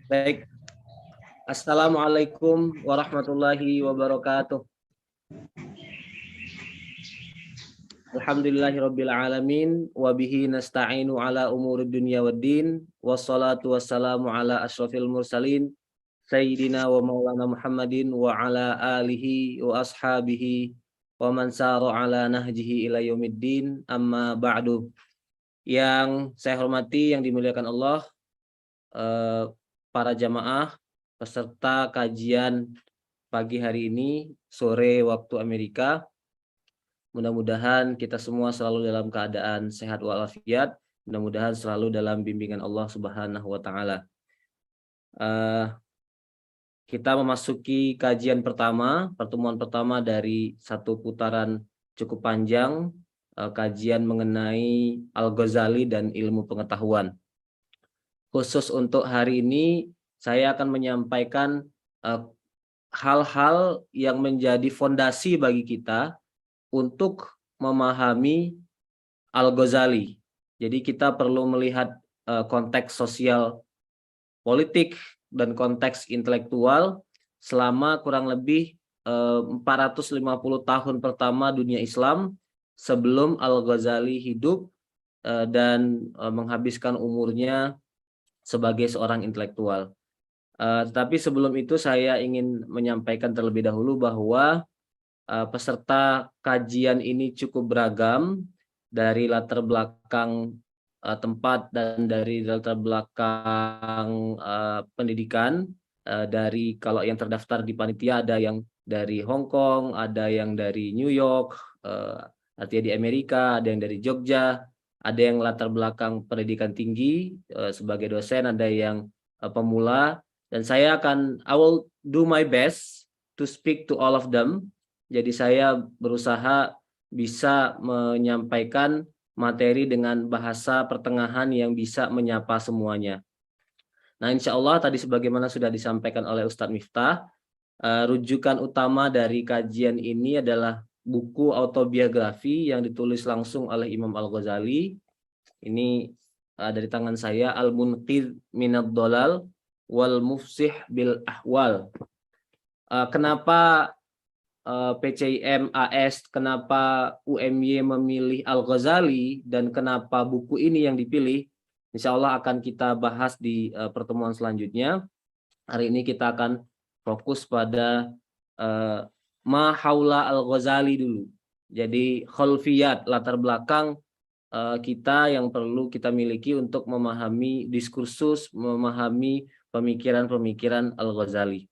Baik. Assalamualaikum warahmatullahi wabarakatuh. Alhamdulillahirabbil alamin wa bihi nasta'inu ala umurid dunya waddin wassalatu wassalamu ala asyrafil mursalin sayyidina wa maulana Muhammadin wa ala alihi wa ashabihi wa man sara ala nahjihi ila yaumiddin, amma ba'du. Yang saya hormati, yang dimuliakan Allah, para jamaah peserta kajian pagi hari ini, sore waktu Amerika. Mudah-mudahan kita semua selalu dalam keadaan sehat walafiat, mudah-mudahan selalu dalam bimbingan Allah Subhanahu wa taala. Kita memasuki kajian pertama, pertemuan pertama dari satu putaran cukup panjang, kajian mengenai Al-Ghazali dan ilmu pengetahuan. Khusus untuk hari ini, saya akan menyampaikan hal-hal yang menjadi fondasi bagi kita untuk memahami Al-Ghazali. Jadi kita perlu melihat konteks sosial politik dan konteks intelektual selama kurang lebih 450 tahun pertama dunia Islam sebelum Al-Ghazali hidup dan menghabiskan umurnya sebagai seorang intelektual. Tetapi sebelum itu saya ingin menyampaikan terlebih dahulu bahwa peserta kajian ini cukup beragam dari latar belakang tempat dan dari latar belakang pendidikan. Dari kalau yang terdaftar di panitia ada yang dari Hong Kong, ada yang dari New York, artinya di Amerika, ada yang dari Jogja, ada yang latar belakang pendidikan tinggi sebagai dosen, ada yang pemula, dan I will do my best to speak to all of them. Jadi saya berusaha bisa menyampaikan materi dengan bahasa pertengahan yang bisa menyapa semuanya. Nah, insya Allah tadi sebagaimana sudah disampaikan oleh Ustadz Miftah, rujukan utama dari kajian ini adalah buku autobiografi yang ditulis langsung oleh Imam Al-Ghazali. Ini dari tangan saya, Al-Munqidh Minad Dhalal wal Mufsih bil Ahwal. Kenapa PCIM AS, kenapa UMY memilih Al-Ghazali, dan kenapa buku ini yang dipilih, insya Allah akan kita bahas di pertemuan selanjutnya. Hari ini kita akan fokus pada ma haula Al-Ghazali dulu. Jadi khalfiyat, latar belakang kita yang perlu kita miliki untuk memahami diskursus, memahami pemikiran-pemikiran Al-Ghazali.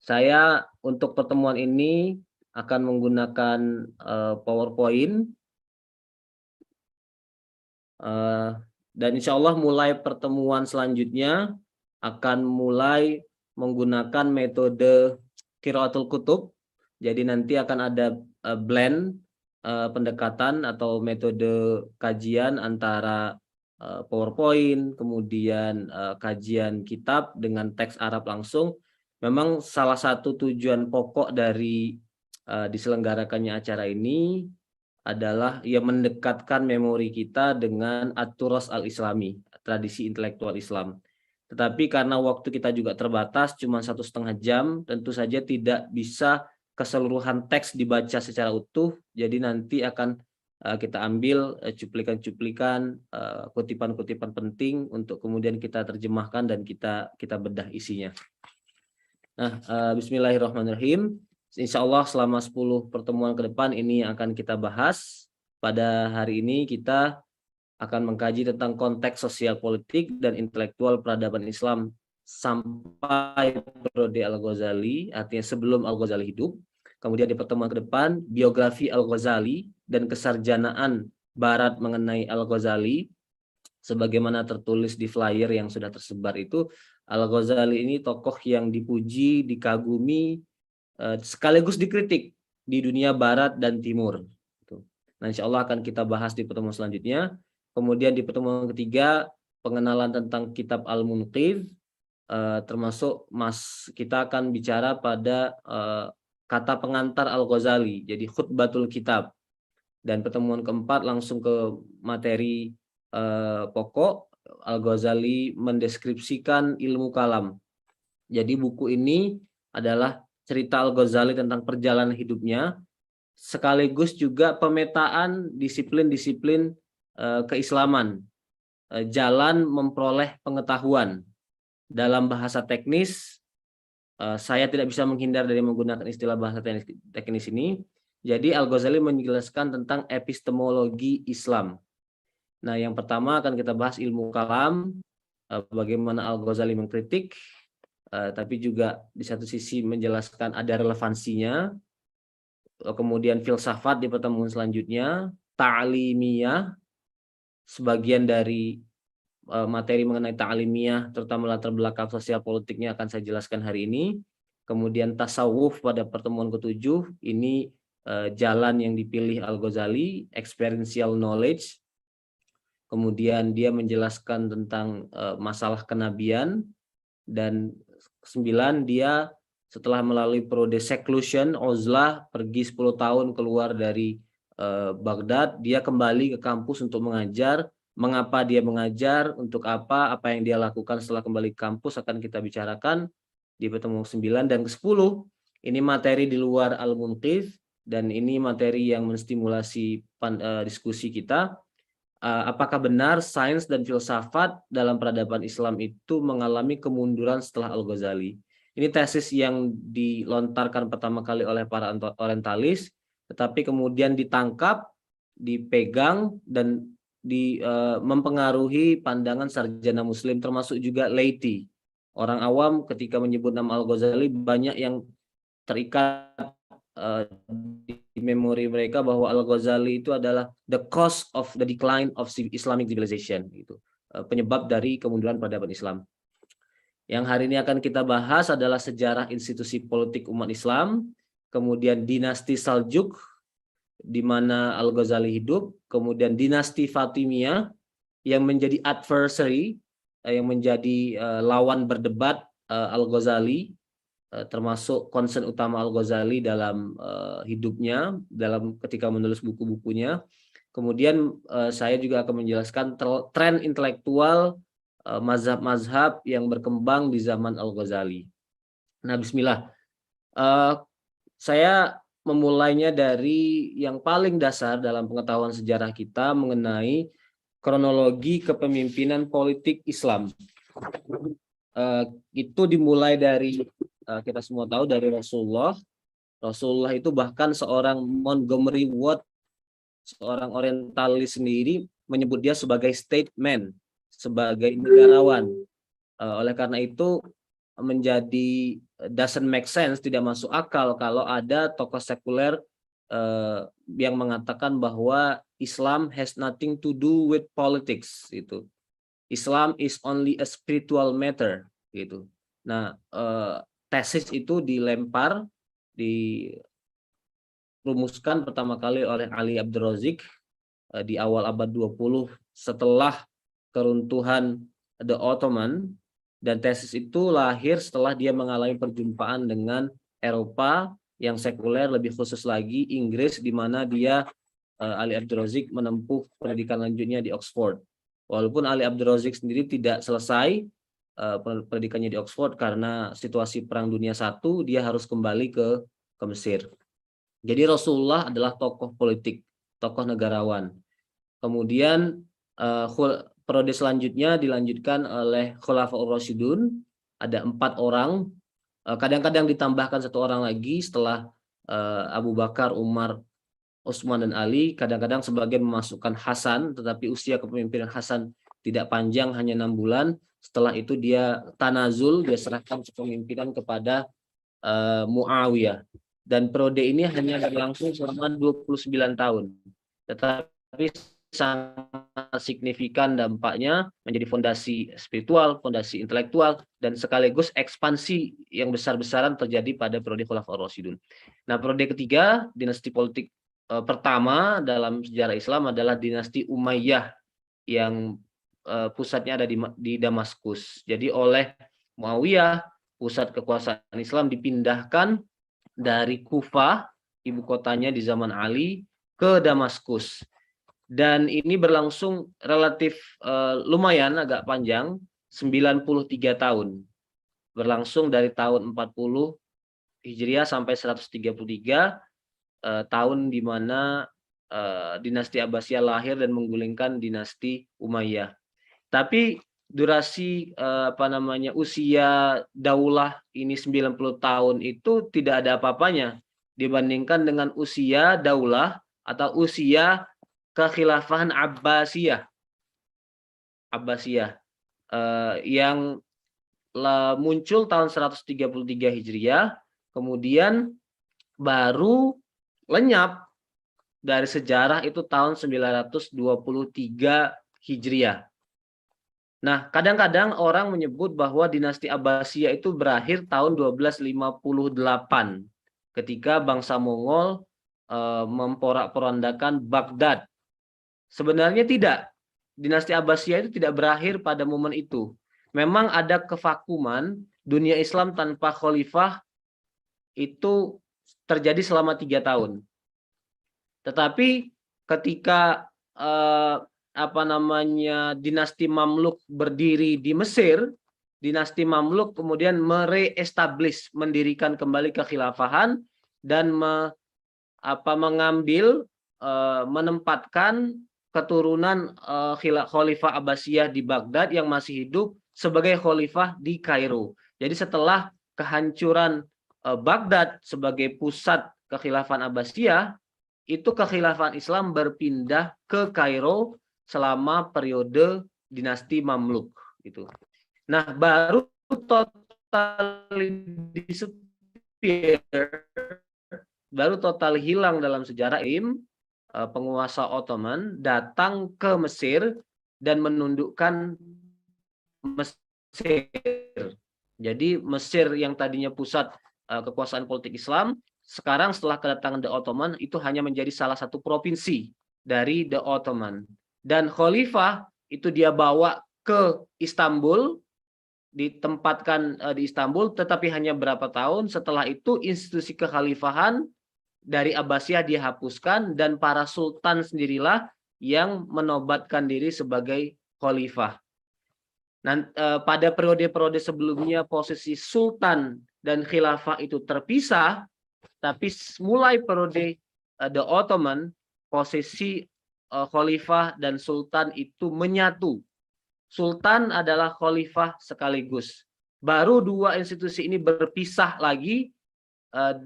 Saya untuk pertemuan ini akan menggunakan PowerPoint, dan insya Allah mulai pertemuan selanjutnya akan mulai menggunakan metode Qiraatul Kutub. Jadi nanti akan ada blend pendekatan atau metode kajian antara PowerPoint, kemudian kajian kitab dengan teks Arab langsung. Memang salah satu tujuan pokok dari diselenggarakannya acara ini adalah ya mendekatkan memori kita dengan At-Turas Al-Islami, tradisi intelektual Islam. Tetapi karena waktu kita juga terbatas, cuma 1,5 jam, tentu saja tidak bisa keseluruhan teks dibaca secara utuh. Jadi nanti akan kita ambil cuplikan-cuplikan, kutipan-kutipan penting untuk kemudian kita terjemahkan dan kita bedah isinya. Nah, bismillahirrahmanirrahim. Insya Allah selama 10 pertemuan ke depan ini akan kita bahas. Pada hari ini kita akan mengkaji tentang konteks sosial politik dan intelektual peradaban Islam sampai periode Al-Ghazali, artinya sebelum Al-Ghazali hidup. Kemudian di pertemuan ke depan, biografi Al-Ghazali dan kesarjanaan Barat mengenai Al-Ghazali, sebagaimana tertulis di flyer yang sudah tersebar itu. Al-Ghazali ini tokoh yang dipuji, dikagumi, sekaligus dikritik di dunia Barat dan Timur. Nah, insya Allah akan kita bahas di pertemuan selanjutnya. Kemudian di pertemuan ketiga, pengenalan tentang kitab Al-Munqidh, termasuk kita akan bicara pada kata pengantar Al-Ghazali, jadi khutbatul kitab. Dan pertemuan keempat langsung ke materi pokok. Al-Ghazali mendeskripsikan ilmu kalam. Jadi buku ini adalah cerita Al-Ghazali tentang perjalanan hidupnya, sekaligus juga pemetaan disiplin-disiplin keislaman, jalan memperoleh pengetahuan. Dalam bahasa teknis, saya tidak bisa menghindar dari menggunakan istilah bahasa teknis ini. Jadi Al-Ghazali menjelaskan tentang epistemologi Islam. Nah, yang pertama akan kita bahas ilmu kalam, bagaimana Al-Ghazali mengkritik, tapi juga di satu sisi menjelaskan ada relevansinya. Kemudian filsafat di pertemuan selanjutnya, ta'limiyah, sebagian dari materi mengenai ta'limiyah, terutama latar belakang sosial politiknya akan saya jelaskan hari ini. Kemudian tasawuf pada pertemuan ketujuh, ini jalan yang dipilih Al-Ghazali, experiential knowledge. Kemudian dia menjelaskan tentang masalah kenabian. Dan 9, dia setelah melalui periode seclusion, uzlah, pergi 10 tahun keluar dari Baghdad, dia kembali ke kampus untuk mengajar. Mengapa dia mengajar, untuk apa yang dia lakukan setelah kembali ke kampus akan kita bicarakan di pertemuan 9. Dan ke-10, ini materi di luar Al-Munqidh, dan ini materi yang menstimulasi diskusi kita. Apakah benar sains dan filsafat dalam peradaban Islam itu mengalami kemunduran setelah Al-Ghazali? Ini tesis yang dilontarkan pertama kali oleh para orientalis, tetapi kemudian ditangkap, dipegang, dan mempengaruhi pandangan sarjana muslim, termasuk juga laity. Orang awam ketika menyebut nama Al-Ghazali banyak yang terikat di memori mereka bahwa Al-Ghazali itu adalah the cause of the decline of Islamic civilization, gitu. Penyebab dari kemunduran peradaban Islam. Yang hari ini akan kita bahas adalah sejarah institusi politik umat Islam, kemudian dinasti Saljuk di mana Al-Ghazali hidup, kemudian dinasti Fatimiyah yang menjadi adversary, yang menjadi lawan berdebat Al-Ghazali, termasuk concern utama Al-Ghazali dalam hidupnya, dalam ketika menulis buku-bukunya. Kemudian saya juga akan menjelaskan tren intelektual mazhab-mazhab yang berkembang di zaman Al-Ghazali. Nah, bismillah. Saya memulainya dari yang paling dasar dalam pengetahuan sejarah kita mengenai kronologi kepemimpinan politik Islam. Itu dimulai dari kita semua tahu dari Rasulullah. Rasulullah itu bahkan seorang Montgomery Ward, seorang orientalis sendiri, menyebut dia sebagai statesman, sebagai negarawan. Oleh karena itu menjadi doesn't make sense, tidak masuk akal kalau ada tokoh sekuler yang mengatakan bahwa Islam has nothing to do with politics, itu. Islam is only a spiritual matter, gitu. Nah, tesis itu dirumuskan pertama kali oleh Ali Abdul Razik di awal abad 20 setelah keruntuhan The Ottoman, dan tesis itu lahir setelah dia mengalami perjumpaan dengan Eropa yang sekuler, lebih khusus lagi Inggris, di mana dia Ali Abdul Razik menempuh pendidikan lanjutnya di Oxford. Walaupun Ali Abdul Razik sendiri tidak selesai pendidikannya di Oxford karena situasi Perang Dunia I, dia harus kembali ke Mesir. Jadi Rasulullah adalah tokoh politik, tokoh negarawan. Kemudian periode selanjutnya dilanjutkan oleh Khulafaur Rasyidun, ada 4 orang. Kadang-kadang ditambahkan 1 orang lagi setelah Abu Bakar, Umar, Utsman, dan Ali. Kadang-kadang sebagian memasukkan Hasan, tetapi usia kepemimpinan Hasan tidak panjang, hanya 6 bulan. Setelah itu dia tanazul, dia serahkan kepemimpinan kepada Muawiyah. Dan periode ini hanya berlangsung selama 29 tahun. Tetapi sangat signifikan dampaknya, menjadi fondasi spiritual, fondasi intelektual, dan sekaligus ekspansi yang besar-besaran terjadi pada periode Khulafaur Rasyidun. Nah, periode ketiga, dinasti politik pertama dalam sejarah Islam adalah dinasti Umayyah yang pusatnya ada di Damaskus. Jadi oleh Muawiyah, pusat kekuasaan Islam dipindahkan dari Kufah, ibu kotanya di zaman Ali, ke Damaskus. Dan ini berlangsung relatif lumayan agak panjang, 93 tahun. Berlangsung dari tahun 40 Hijriah sampai 133 tahun di mana dinasti Abbasiyah lahir dan menggulingkan dinasti Umayyah. Tapi durasi usia daulah ini 90 tahun itu tidak ada apa-apanya dibandingkan dengan usia daulah atau usia kekhilafahan Abbasiyah yang muncul tahun 133 Hijriah, kemudian baru lenyap dari sejarah itu tahun 923 Hijriah. Nah, kadang-kadang orang menyebut bahwa dinasti Abbasiyah itu berakhir tahun 1258 ketika bangsa Mongol memporak-porandakan Baghdad. Sebenarnya tidak. Dinasti Abbasiyah itu tidak berakhir pada momen itu. Memang ada kevakuman, dunia Islam tanpa khalifah itu terjadi selama 3 tahun. Tetapi ketika dinasti Mamluk berdiri di Mesir, dinasti Mamluk kemudian mereestablish, mendirikan kembali kekhilafahan dan menempatkan keturunan Khalifah Abbasiyah di Baghdad yang masih hidup sebagai khalifah di Kairo. Jadi setelah kehancuran Baghdad sebagai pusat kekhilafahan Abbasiyah, itu kekhilafahan Islam berpindah ke Kairo selama periode dinasti Mamluk gitu. Nah, baru total hilang dalam sejarah penguasa Ottoman datang ke Mesir dan menundukkan Mesir. Jadi Mesir yang tadinya pusat kekuasaan politik Islam, sekarang setelah kedatangan The Ottoman itu hanya menjadi salah satu provinsi dari The Ottoman. Dan khalifah itu dia bawa ke Istanbul, ditempatkan di Istanbul, tetapi hanya berapa tahun setelah itu institusi kekhalifahan dari Abbasiyah dihapuskan dan para sultan sendirilah yang menobatkan diri sebagai khalifah. Nah, pada periode-periode sebelumnya posisi sultan dan khilafah itu terpisah, tapi mulai periode The Ottoman posisi khalifah dan sultan itu menyatu. Sultan adalah khalifah sekaligus. Baru dua institusi ini berpisah lagi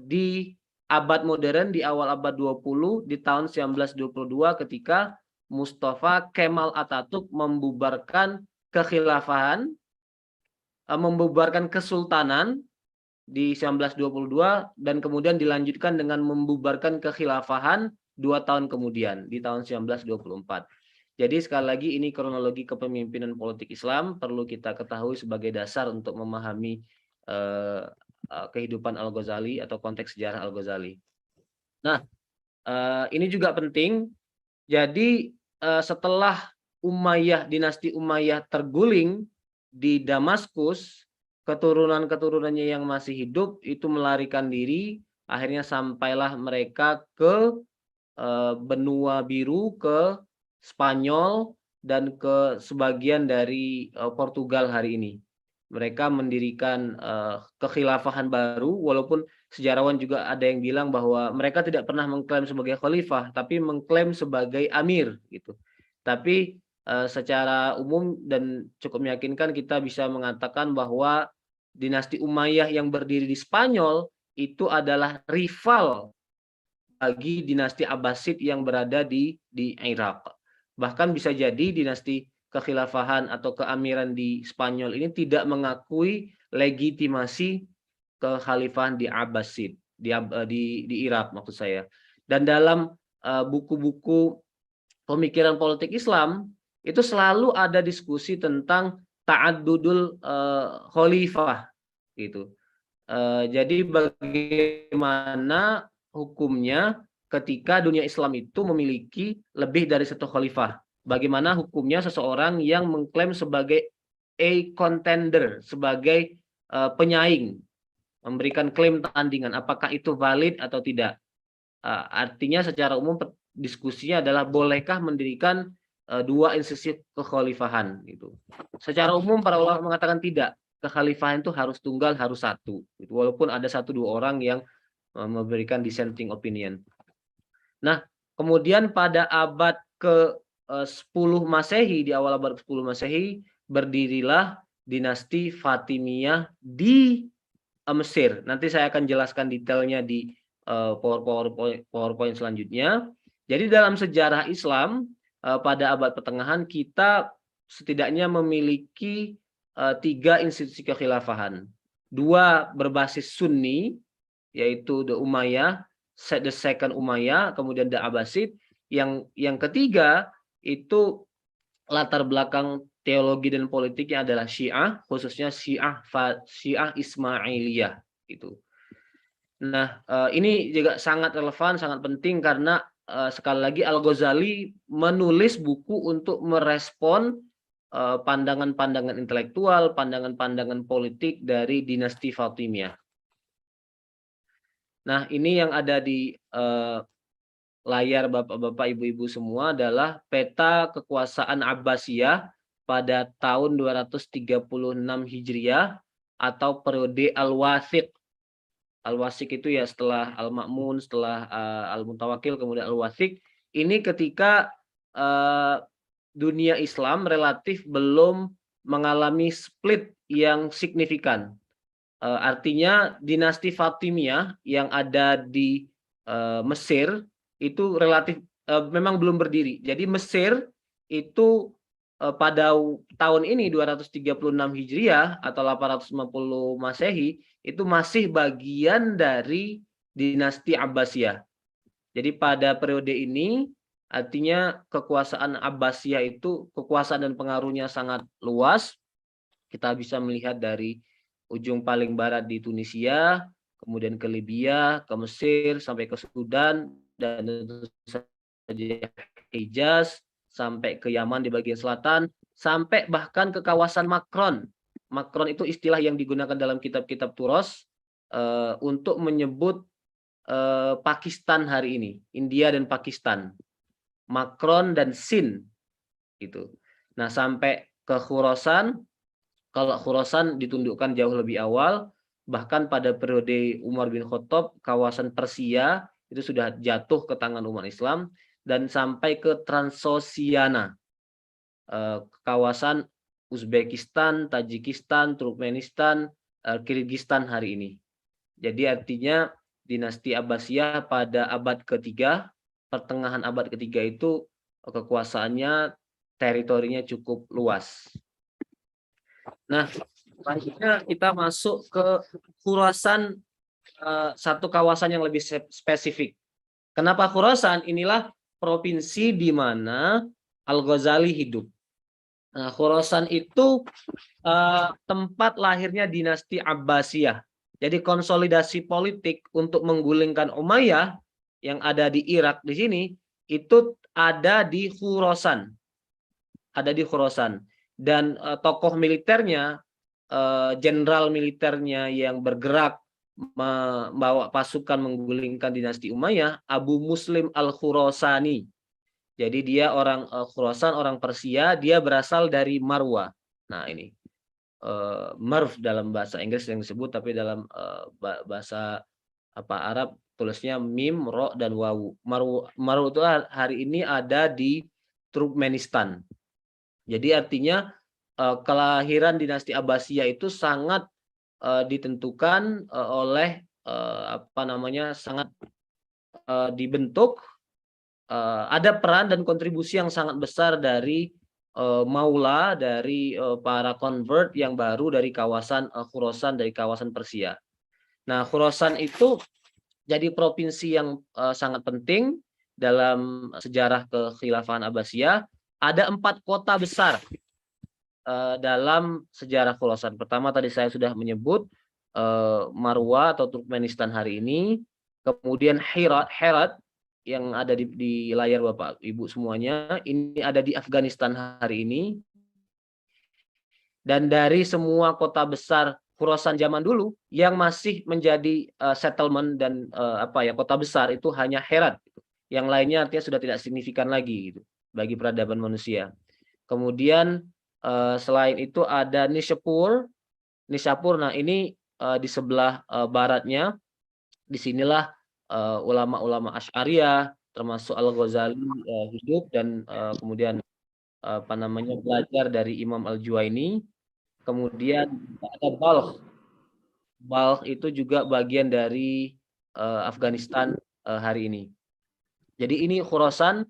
di abad modern, di awal abad 20 di tahun 1922 ketika Mustafa Kemal Atatürk membubarkan kekhilafahan, membubarkan kesultanan di 1922 dan kemudian dilanjutkan dengan membubarkan kekhilafahan 2 tahun kemudian di tahun 1924. Jadi sekali lagi ini kronologi kepemimpinan politik Islam perlu kita ketahui sebagai dasar untuk memahami kehidupan Al-Ghazali atau konteks sejarah Al-Ghazali. Nah, ini juga penting. Jadi setelah dinasti Umayyah terguling di Damaskus, keturunan-keturunannya yang masih hidup itu melarikan diri, akhirnya sampailah mereka ke benua biru, ke Spanyol dan ke sebagian dari Portugal hari ini. Mereka mendirikan kekhilafahan baru, walaupun sejarawan juga ada yang bilang bahwa mereka tidak pernah mengklaim sebagai khalifah, tapi mengklaim sebagai amir gitu. Tapi secara umum dan cukup meyakinkan kita bisa mengatakan bahwa dinasti Umayyah yang berdiri di Spanyol itu adalah rival bagi dinasti Abbasid yang berada di Irak. Bahkan bisa jadi dinasti kekhilafahan atau keamiran di Spanyol ini tidak mengakui legitimasi kekhalifahan di Abbasid di Irak maksud saya. Dan dalam buku-buku pemikiran politik Islam itu selalu ada diskusi tentang ta'addudul khalifah gitu. Jadi bagaimana hukumnya ketika dunia Islam itu memiliki lebih dari satu khalifah? Bagaimana hukumnya seseorang yang mengklaim sebagai a contender, sebagai penyaing, memberikan klaim tandingan, apakah itu valid atau tidak? Artinya secara umum diskusinya adalah bolehkah mendirikan dua institusi kekhalifahan gitu. Secara umum para ulama mengatakan tidak, kekhalifahan itu harus tunggal, harus satu gitu. Walaupun ada satu dua orang yang memberikan dissenting opinion. Nah, kemudian pada abad ke-10 Masehi, di awal abad ke-10 Masehi berdirilah dinasti Fatimiyah di Mesir. Nanti saya akan jelaskan detailnya di PowerPoint selanjutnya. Jadi dalam sejarah Islam pada abad pertengahan kita setidaknya memiliki 3 institusi kekhilafahan. 2 berbasis Sunni, yaitu the Umayyah, the second Umayyah, kemudian the Abbasid. Yang ketiga itu latar belakang teologi dan politiknya adalah Syiah, khususnya Syiah Ismailiyah gitu. Nah, ini juga sangat relevan, sangat penting karena sekali lagi Al-Ghazali menulis buku untuk merespon pandangan-pandangan intelektual, pandangan-pandangan politik dari dinasti Fatimiyah. Nah, ini yang ada di layar Bapak-bapak, Ibu-ibu semua adalah peta kekuasaan Abbasiyah pada tahun 236 Hijriah atau periode Al-Wathiq. Al-Wathiq itu ya setelah Al-Ma'mun, setelah Al-Mutawakkil, kemudian Al-Wathiq. Ini ketika dunia Islam relatif belum mengalami split yang signifikan. Artinya dinasti Fatimiyah yang ada di Mesir itu relatif memang belum berdiri. Jadi Mesir itu pada tahun ini 236 Hijriah atau 850 Masehi itu masih bagian dari dinasti Abbasiyah. Jadi pada periode ini artinya kekuasaan Abbasiyah itu kekuasaan dan pengaruhnya sangat luas. Kita bisa melihat dari ujung paling barat di Tunisia, kemudian ke Libya, ke Mesir, sampai ke Sudan, dan tentu saja Hijaz, sampai ke Yaman di bagian selatan, sampai bahkan ke kawasan Makron. Makron itu istilah yang digunakan dalam kitab-kitab Turos untuk menyebut Pakistan hari ini, India dan Pakistan, Makron dan Sind, gitu. Nah, sampai ke Khurasan. Kalau Khurasan ditundukkan jauh lebih awal, bahkan pada periode Umar bin Khattab, kawasan Persia itu sudah jatuh ke tangan umat Islam, dan sampai ke Transosiana, kawasan Uzbekistan, Tajikistan, Turkmenistan, Kirgistan hari ini. Jadi artinya dinasti Abbasiyah pada abad ketiga, pertengahan abad ketiga itu kekuasaannya, teritorinya cukup luas. Nah, selanjutnya kita masuk ke Khurasan, satu kawasan yang lebih spesifik. Kenapa Khurasan? Inilah provinsi di mana Al-Ghazali hidup. Nah, Khurasan itu tempat lahirnya dinasti Abbasiyah. Jadi konsolidasi politik untuk menggulingkan Umayyah yang ada di Irak di sini itu ada di Khurasan. Ada di Khurasan. Dan tokoh militernya, jenderal militernya yang bergerak membawa pasukan menggulingkan dinasti Umayyah, Abu Muslim Al-Khurasani. Jadi dia orang Khurasan, orang Persia, dia berasal dari Marwa. Nah, ini Marv dalam bahasa Inggris yang disebut, tapi dalam bahasa Arab tulisnya mim, ro, dan wawu. Marw itu hari ini ada di Turkmenistan. Jadi artinya kelahiran dinasti Abbasiyah itu sangat ditentukan oleh sangat dibentuk, ada peran dan kontribusi yang sangat besar dari maula, dari para convert yang baru dari kawasan Khurasan, dari kawasan Persia. Nah, Khurasan itu jadi provinsi yang sangat penting dalam sejarah kekhilafahan Abbasiyah. Ada 4 kota besar dalam sejarah Khurasan. Pertama tadi saya sudah menyebut Marwa atau Turkmenistan hari ini, kemudian Herat yang ada di layar Bapak Ibu semuanya, ini ada di Afghanistan hari ini. Dan dari semua kota besar Khurasan zaman dulu yang masih menjadi settlement dan kota besar itu hanya Herat. yang lainnya artinya sudah tidak signifikan lagi gitu bagi peradaban manusia. Kemudian selain itu ada Nishapur. Nah ini di sebelah baratnya, disinilah ulama-ulama Asy'ariyah termasuk Al-Ghazali hidup dan kemudian belajar dari Imam Al-Juwaini. Kemudian ada Balkh. Balkh itu juga bagian dari Afghanistan hari ini. Jadi ini Khurasan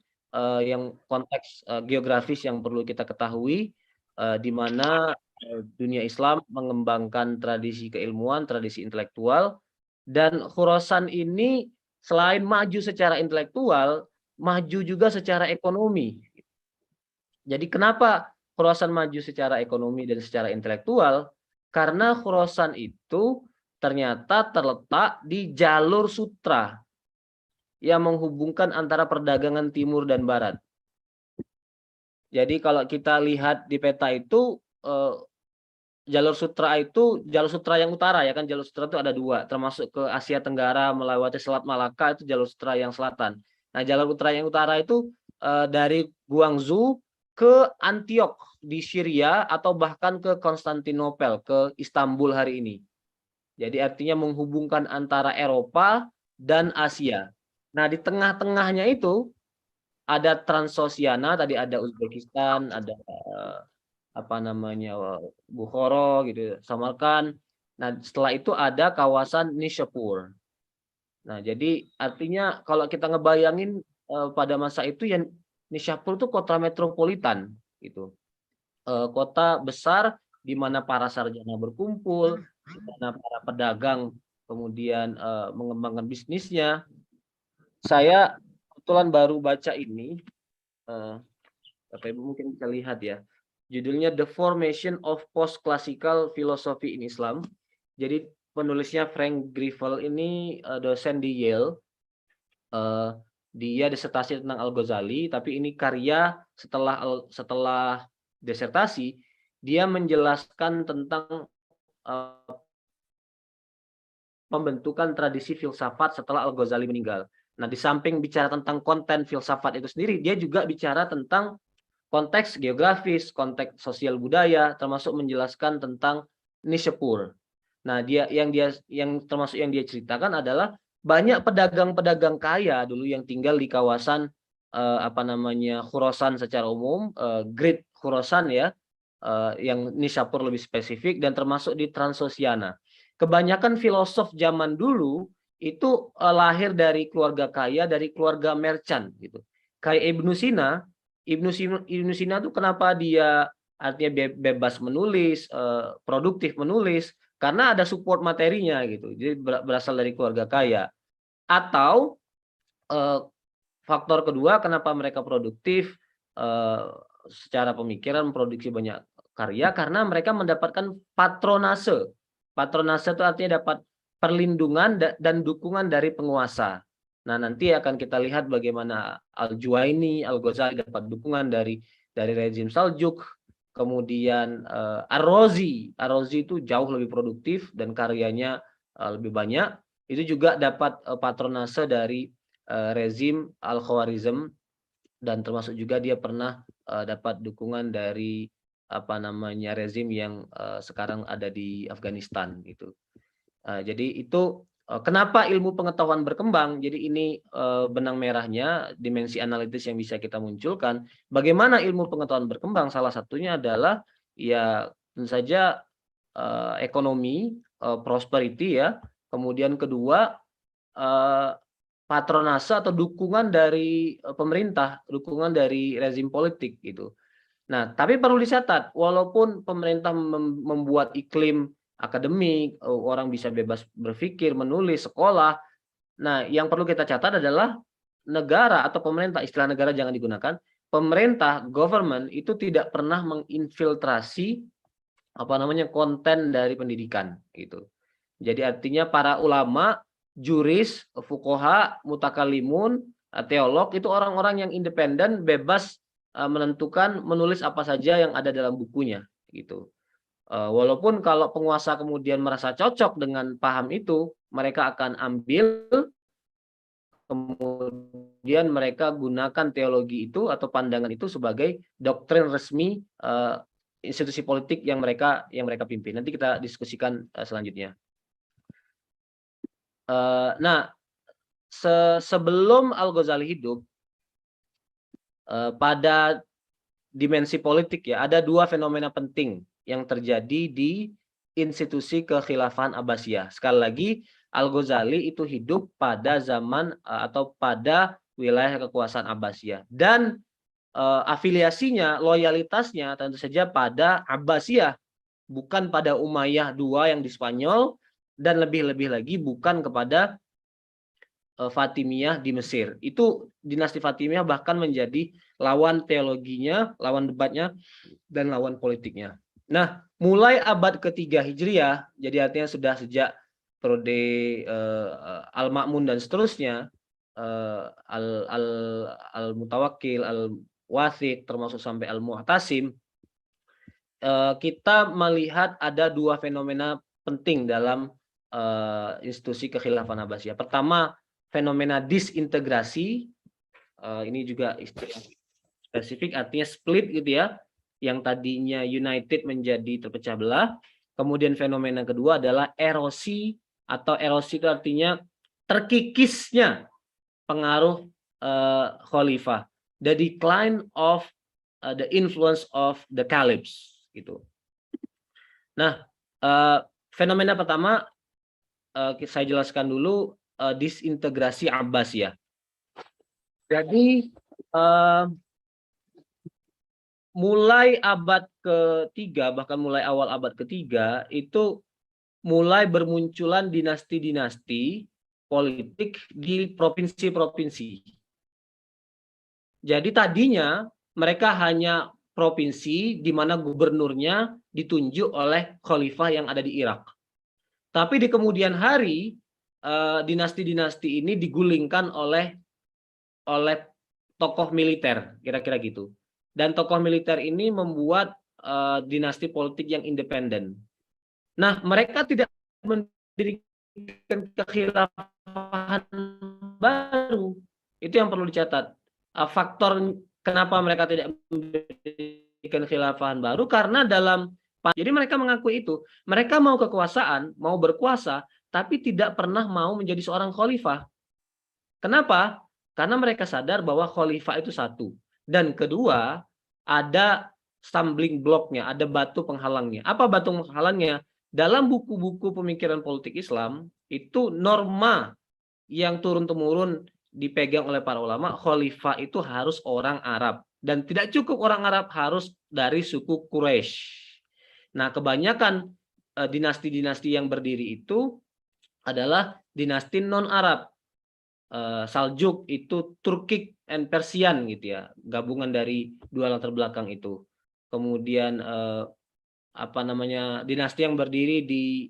yang konteks geografis yang perlu kita ketahui, di mana dunia Islam mengembangkan tradisi keilmuan, tradisi intelektual, dan Khurasan ini selain maju secara intelektual, maju juga secara ekonomi. Jadi kenapa Khurasan maju secara ekonomi dan secara intelektual? Karena Khurasan itu ternyata terletak di jalur sutra yang menghubungkan antara perdagangan timur dan barat. Jadi kalau kita lihat di peta itu jalur sutra yang utara ya kan, jalur sutra itu ada dua, termasuk ke Asia Tenggara melewati Selat Malaka itu jalur sutra yang selatan. Nah jalur yang utara itu dari Guangzhou ke Antiok di Syria atau bahkan ke Konstantinopel, ke Istanbul hari ini. Jadi artinya menghubungkan antara Eropa dan Asia. Nah di tengah-tengahnya itu ada Transoxiana, tadi ada Uzbekistan, ada Bukhara gitu, Samarkand. Nah setelah itu ada kawasan Nishapur. Nah jadi artinya kalau kita ngebayangin pada masa itu ya Nishapur itu kota metropolitan gitu, kota besar di mana para sarjana berkumpul, di mana para pedagang kemudian mengembangkan bisnisnya. Saya kebetulan baru baca ini, Bapak Ibu mungkin bisa lihat ya, judulnya The Formation of Post-Classical Philosophy in Islam. Jadi penulisnya Frank Grifel ini dosen di Yale. Dia disertasi tentang Al-Ghazali, tapi ini karya setelah disertasi dia menjelaskan tentang pembentukan tradisi filsafat setelah Al-Ghazali meninggal. Nah, di samping bicara tentang konten filsafat itu sendiri, dia juga bicara tentang konteks geografis, konteks sosial budaya, termasuk menjelaskan tentang Nishapur. Nah, yang termasuk yang dia ceritakan adalah banyak pedagang-pedagang kaya dulu yang tinggal di kawasan Khurasan secara umum, Great Khurasan ya, yang Nishapur lebih spesifik, dan termasuk di Transoxiana. Kebanyakan filosof zaman dulu itu lahir dari keluarga kaya, dari keluarga merchant gitu. Kayak Ibnu Sina tuh kenapa dia artinya bebas menulis, produktif menulis, karena ada support materinya gitu. Jadi berasal dari keluarga kaya. Atau faktor kedua kenapa mereka produktif secara pemikiran, memproduksi banyak karya, karena mereka mendapatkan patronase. Patronase itu artinya dapat perlindungan dan dukungan dari penguasa. Nah, nanti akan kita lihat bagaimana Al-Juwaini, Al-Ghazali dapat dukungan dari rezim Saljuk. Kemudian Ar-Razi itu jauh lebih produktif dan karyanya lebih banyak. Itu juga dapat patronase dari rezim Al-Khawarizm, dan termasuk juga dia pernah dapat dukungan dari rezim yang sekarang ada di Afghanistan gitu. Jadi itu kenapa ilmu pengetahuan berkembang. Jadi ini benang merahnya, dimensi analitis yang bisa kita munculkan. Bagaimana ilmu pengetahuan berkembang? Salah satunya adalah ya tentu saja ekonomi, prosperity ya. Kemudian kedua patronase atau dukungan dari pemerintah, dukungan dari rezim politik gitu. Nah, tapi perlu dicatat, walaupun pemerintah membuat iklim akademik, orang bisa bebas berpikir, menulis, sekolah. Nah, yang perlu kita catat adalah negara atau pemerintah, istilah negara jangan digunakan. Pemerintah, government itu tidak pernah menginfiltrasi konten dari pendidikan gitu. Jadi artinya para ulama, juris, fuqaha, mutakalimun, teolog itu orang-orang yang independen, bebas menentukan menulis apa saja yang ada dalam bukunya gitu. Walaupun kalau penguasa kemudian merasa cocok dengan paham itu, mereka akan ambil, kemudian kemudian mereka gunakan teologi itu atau pandangan itu sebagai doktrin resmi institusi politik yang mereka pimpin. Nanti kita diskusikan selanjutnya. Nah, sebelum Al-Ghazali hidup, pada dimensi politik ya, ada dua fenomena penting yang terjadi di institusi kekhilafahan Abbasiyah. Sekali lagi, Al-Ghazali itu hidup pada zaman atau pada wilayah kekuasaan Abbasiyah, dan afiliasinya, loyalitasnya tentu saja pada Abbasiyah, bukan pada Umayyah II yang di Spanyol, dan lebih-lebih lagi bukan kepada Fatimiyah di Mesir. Itu dinasti Fatimiyah bahkan menjadi lawan teologinya, lawan debatnya, dan lawan politiknya. Nah, mulai abad ketiga Hijriah, jadi artinya sudah sejak periode Al-Ma'mun dan seterusnya, Al-Mutawakkil, Al-Wathiq, termasuk sampai Al-Mu'tasim, kita melihat ada dua fenomena penting dalam institusi kekhilafan Abbasiyah. Pertama, fenomena disintegrasi, ini juga istilah spesifik, artinya split gitu ya, yang tadinya united menjadi terpecah belah. Kemudian fenomena kedua adalah erosi, atau erosi itu artinya terkikisnya pengaruh khalifah, the decline of the influence of the caliphs gitu. Nah, fenomena pertama saya jelaskan dulu, disintegrasi Abbasiyah. Jadi mulai abad ketiga, bahkan mulai awal abad ketiga, itu mulai bermunculan dinasti-dinasti politik di provinsi-provinsi. Jadi tadinya mereka hanya provinsi di mana gubernurnya ditunjuk oleh khalifah yang ada di Irak. Tapi di kemudian hari, dinasti-dinasti ini digulingkan oleh tokoh militer, kira-kira gitu. Dan tokoh militer ini membuat dinasti politik yang independen. Nah, mereka tidak mendirikan kekhilafahan baru. Itu yang perlu dicatat. Faktor kenapa mereka tidak mendirikan kekhilafahan baru, karena jadi mereka mengakui itu. Mereka mau kekuasaan, mau berkuasa, tapi tidak pernah mau menjadi seorang khalifah. Kenapa? Karena mereka sadar bahwa khalifah itu satu. Dan kedua, ada stumbling blocknya, ada batu penghalangnya. Apa batu penghalangnya? Dalam buku-buku pemikiran politik Islam, itu norma yang turun-temurun dipegang oleh para ulama, khalifah itu harus orang Arab. Dan tidak cukup orang Arab, harus dari suku Quraisy. Nah, kebanyakan dinasti-dinasti yang berdiri itu adalah dinasti non-Arab. Saljuk itu Turkic and Persian gitu ya, gabungan dari dua latar belakang itu. Kemudian dinasti yang berdiri di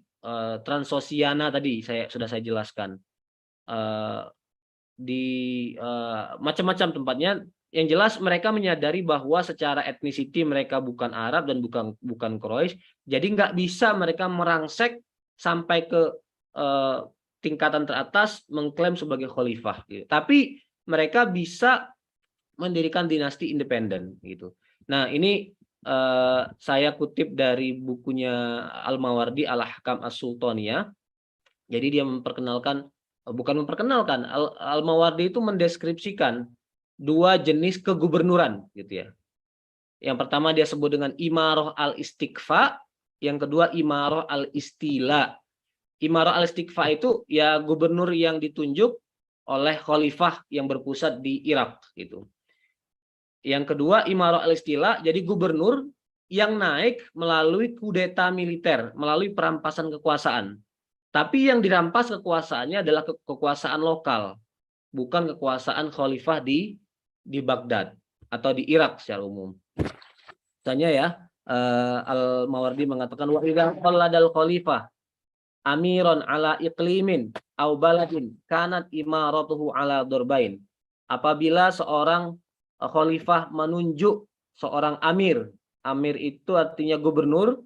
Transosiana tadi sudah saya jelaskan. Di macam-macam tempatnya. Yang jelas mereka menyadari bahwa secara etnisiti mereka bukan Arab dan bukan Quraisy, jadi nggak bisa mereka merangsek sampai ke tingkatan teratas mengklaim sebagai khalifah gitu. Tapi mereka bisa mendirikan dinasti independen gitu. Nah, ini saya kutip dari bukunya Al-Mawardi Al-Ahkam As-Sultaniyah. Jadi dia Al-Mawardi itu mendeskripsikan dua jenis kegubernuran gitu ya. Yang pertama dia sebut dengan Imarah al-Istiqfa, yang kedua Imarah al-Istila. Imarah al-Istiqfa itu ya gubernur yang ditunjuk oleh khalifah yang berpusat di Irak gitu. Yang kedua Imarah al-Istila, jadi gubernur yang naik melalui kudeta militer, melalui perampasan kekuasaan. Tapi yang dirampas kekuasaannya adalah kekuasaan lokal, bukan kekuasaan khalifah di Baghdad atau di Irak secara umum. Misalnya ya, Al-Mawardi mengatakan wa idza qalladal khalifah amiron ala iqlimin au baladin kanat imaratuhu ala dorbain. Apabila seorang khalifah menunjuk seorang amir, amir itu artinya gubernur,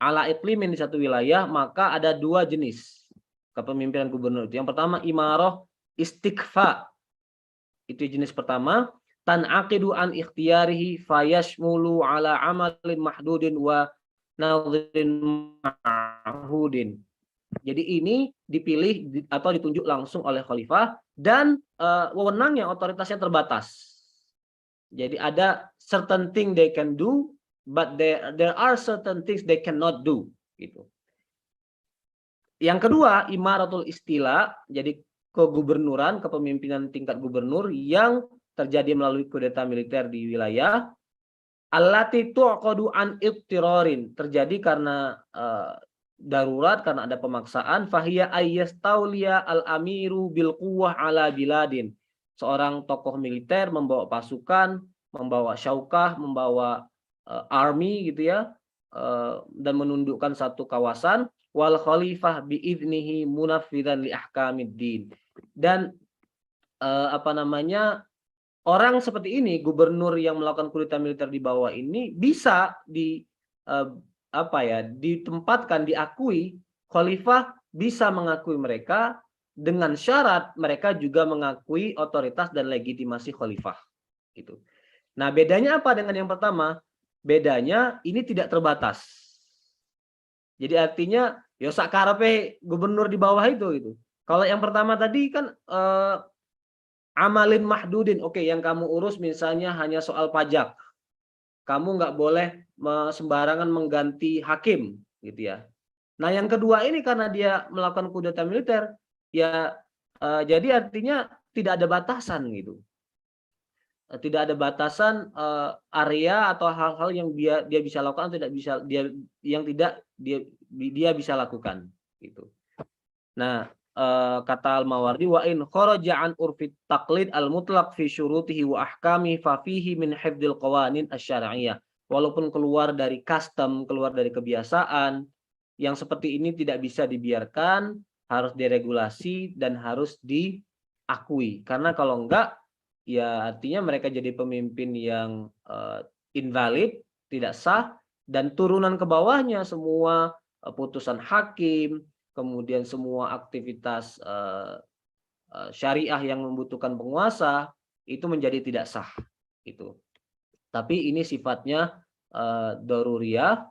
ala iqlimin di satu wilayah, maka ada dua jenis kepemimpinan gubernur. Yang pertama imarah istiqfa. Itu jenis pertama. Tan'aqidu an ikhtiyarihi fayashmulu ala amalin mahdudin wa nadhirin ma'hudin. Jadi ini dipilih atau ditunjuk langsung oleh khalifah dan wewenangnya, otoritasnya terbatas. Jadi ada certain thing they can do, but there are certain things they cannot do. Gitu. Yang kedua, imaratul istila, jadi kegubernuran, kepemimpinan tingkat gubernur yang terjadi melalui kudeta militer di wilayah. Allati tu'qadu an ittirarin, terjadi karena darurat, karena ada pemaksaan. Fahiya ayyastauliya al-amiru bil quwwah ala biladin. Seorang tokoh militer membawa pasukan, membawa syaukah, membawa army gitu ya, dan menundukkan satu kawasan. Wal khalifah bi'idnihi munafidan li ahkamiddin. Dan orang seperti ini, gubernur yang melakukan kudeta militer di bawah ini bisa ditempatkan, diakui, khalifah bisa mengakui mereka dengan syarat mereka juga mengakui otoritas dan legitimasi khalifah. Gitu. Nah, bedanya apa dengan yang pertama? Bedanya ini tidak terbatas. Jadi artinya ya sak karepe gubernur di bawah itu gitu. Kalau yang pertama tadi kan amalin mahdudin, oke, yang kamu urus misalnya hanya soal pajak. Kamu nggak boleh sembarangan mengganti hakim, gitu ya. Nah, yang kedua ini karena dia melakukan kudeta militer, ya jadi artinya tidak ada batasan gitu. Tidak ada batasan area atau hal-hal yang dia bisa lakukan, tidak bisa dia bisa lakukan gitu. Nah, kata Al-Mawardi, wa in kharaja an urfi taqlid al-mutlaq fi syurutihi wa ahkami fa fihi min hifdzil qawanin asy-syar'iyyah. Walaupun keluar dari custom, keluar dari kebiasaan, yang seperti ini tidak bisa dibiarkan, harus diregulasi dan harus diakui. Karena kalau enggak, ya artinya mereka jadi pemimpin yang invalid, tidak sah, dan turunan ke bawahnya semua putusan hakim, kemudian semua aktivitas syariah yang membutuhkan penguasa itu menjadi tidak sah itu. Tapi ini sifatnya daruriyah,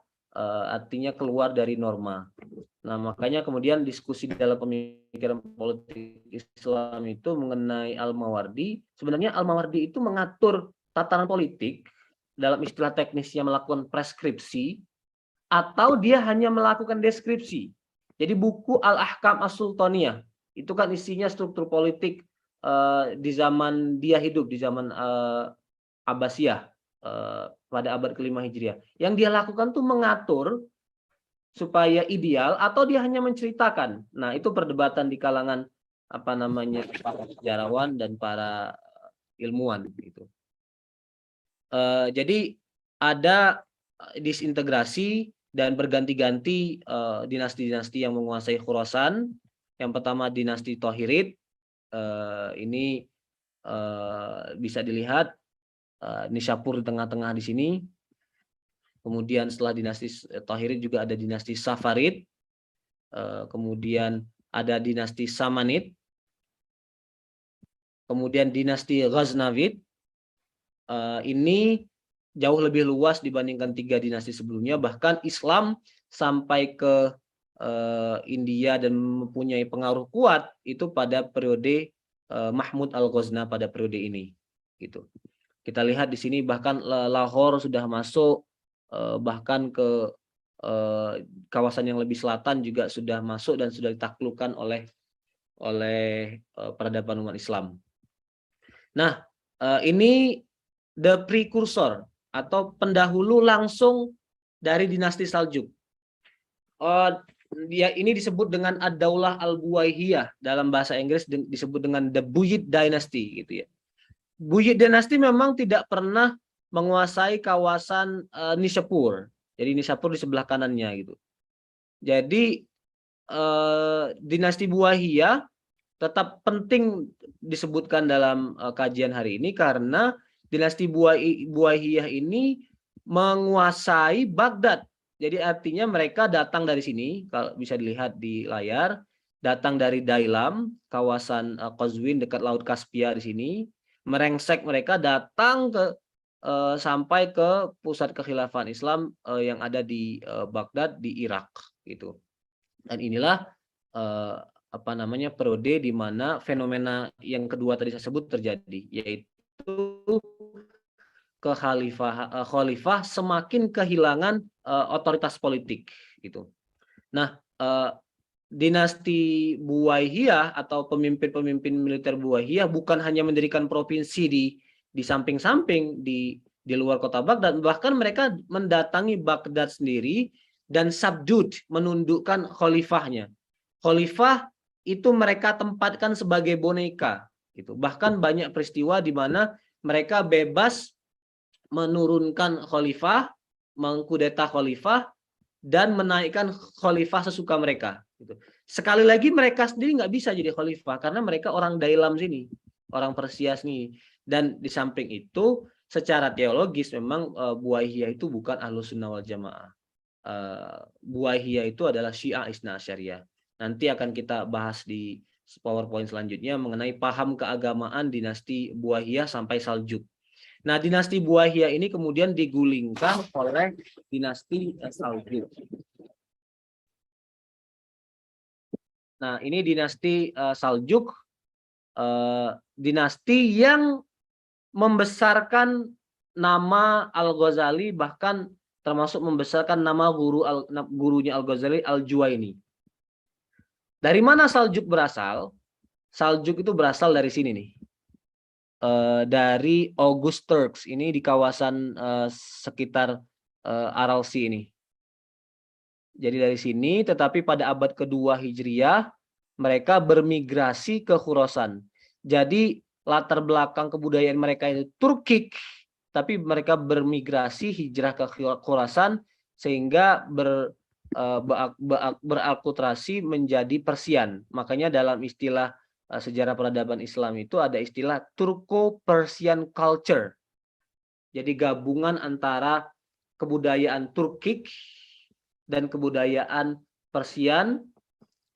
artinya keluar dari norma. Nah, makanya kemudian diskusi dalam pemikiran politik Islam itu mengenai Al-Mawardi. Sebenarnya Al-Mawardi itu mengatur tatanan politik dalam istilah teknisnya melakukan preskripsi, atau dia hanya melakukan deskripsi. Jadi buku Al-Ahkam As-Sultaniyah itu kan isinya struktur politik di zaman dia hidup, di zaman Abbasiyah pada abad ke-5 Hijriah. Yang dia lakukan tuh mengatur supaya ideal atau dia hanya menceritakan. Nah, itu perdebatan di kalangan para sejarawan dan para ilmuwan gitu. Jadi ada disintegrasi dan berganti-ganti dinasti-dinasti yang menguasai Khurasan. Yang pertama dinasti Tohirid, ini bisa dilihat Nishapur di tengah-tengah di sini. Kemudian setelah dinasti Tohirid juga ada dinasti Safarid, kemudian ada dinasti Samanid, kemudian dinasti Ghaznavid. Ini jauh lebih luas dibandingkan 3 dinasti sebelumnya. Bahkan Islam sampai ke India dan mempunyai pengaruh kuat itu pada periode Mahmud Al-Ghazna pada periode ini. Gitu. Kita lihat di sini bahkan Lahore sudah masuk, bahkan ke kawasan yang lebih selatan juga sudah masuk dan sudah ditaklukkan oleh peradaban umat Islam. Nah, ini the precursor atau pendahulu langsung dari dinasti Saljuk. Dia ini disebut dengan Ad-Daulah Al-Buwaihiyah, dalam bahasa Inggris disebut dengan the Buyid Dynasty gitu ya. Buyid Dynasty memang tidak pernah menguasai kawasan Nishapur. Jadi Nishapur di sebelah kanannya gitu. Jadi dinasti Buwaihiyah tetap penting disebutkan dalam kajian hari ini karena dinasti Buwaihiyah ini menguasai Baghdad. Jadi artinya mereka datang dari sini, kalau bisa dilihat di layar, datang dari Dailam, kawasan Qazwin dekat Laut Kaspia di sini. merengsek mereka datang ke sampai ke pusat kekhilafan Islam yang ada di Baghdad di Irak gitu. Dan inilah periode di mana fenomena yang kedua tadi saya sebut terjadi, yaitu khalifah semakin kehilangan otoritas politik gitu. Nah, dinasti Buwaihiyah atau pemimpin-pemimpin militer Buwaihiyah bukan hanya mendirikan provinsi di samping-samping di luar kota Baghdad, bahkan mereka mendatangi Baghdad sendiri dan subdue, menundukkan khalifahnya. Khalifah itu mereka tempatkan sebagai boneka gitu. Bahkan banyak peristiwa di mana mereka bebas menurunkan khalifah, mengkudeta khalifah, dan menaikkan khalifah sesuka mereka. Gitu. Sekali lagi mereka sendiri nggak bisa jadi khalifah karena mereka orang Dailam sini, orang Persia sini. Dan di samping itu, secara teologis memang Buwaihiyah itu bukan Ahlus Sunnah wal Jamaah. Buwaihiyah itu adalah Syiah Isna Asyariyah. Nanti akan kita bahas di PowerPoint selanjutnya mengenai paham keagamaan dinasti Buwaihiyah sampai Saljuk. Nah, dinasti Buwaihiyah ini kemudian digulingkan oleh dinasti Saljuk. Nah, ini dinasti Saljuk, dinasti yang membesarkan nama Al-Ghazali, bahkan termasuk membesarkan nama gurunya Al-Ghazali, Al-Juwaini. Dari mana Saljuk berasal? Saljuk itu berasal dari sini nih. Dari August Turks, ini di kawasan sekitar Aralsi ini. Jadi dari sini, tetapi pada abad kedua Hijriah mereka bermigrasi ke Khurasan. Jadi latar belakang kebudayaan mereka itu Turkik, tapi mereka bermigrasi hijrah ke Khurasan sehingga beralkulturasi menjadi Persian. Makanya dalam istilah sejarah peradaban Islam itu ada istilah Turko-Persian culture. Jadi gabungan antara kebudayaan Turkik dan kebudayaan Persian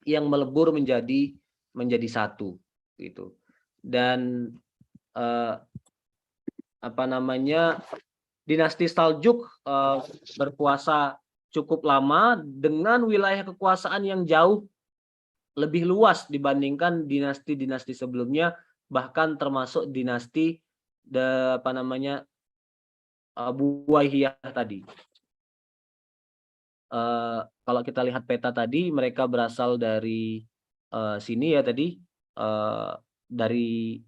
yang melebur menjadi satu gitu. Dan dinasti Saljuk berkuasa cukup lama dengan wilayah kekuasaan yang jauh lebih luas dibandingkan dinasti-dinasti sebelumnya, bahkan termasuk dinasti Buwaihiyah tadi. Kalau kita lihat peta tadi, mereka berasal dari sini ya tadi, dari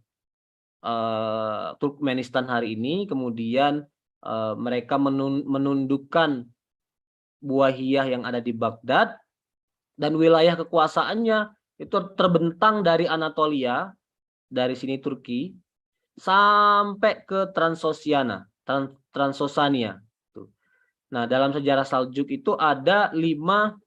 Turkmenistan hari ini, kemudian mereka menundukkan Buwaihiyah yang ada di Baghdad, dan wilayah kekuasaannya itu terbentang dari Anatolia, dari sini Turki, sampai ke Transosania. Nah, dalam sejarah Saljuk itu ada 5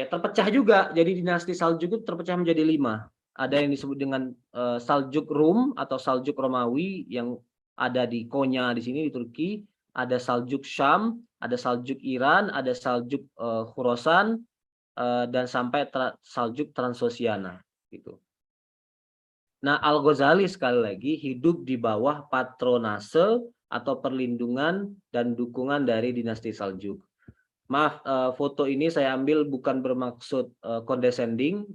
terpecah juga. Jadi dinasti Saljuk itu terpecah menjadi 5. Ada yang disebut dengan Saljuk Rum atau Saljuk Romawi yang ada di Konya di sini di Turki, ada Saljuk Syam, ada Saljuk Iran, ada Saljuk Khurasan, dan sampai Saljuk Transosiana gitu. Nah, Al-Ghazali sekali lagi hidup di bawah patronase atau perlindungan dan dukungan dari dinasti Saljuk. Maaf, foto ini saya ambil bukan bermaksud condescending.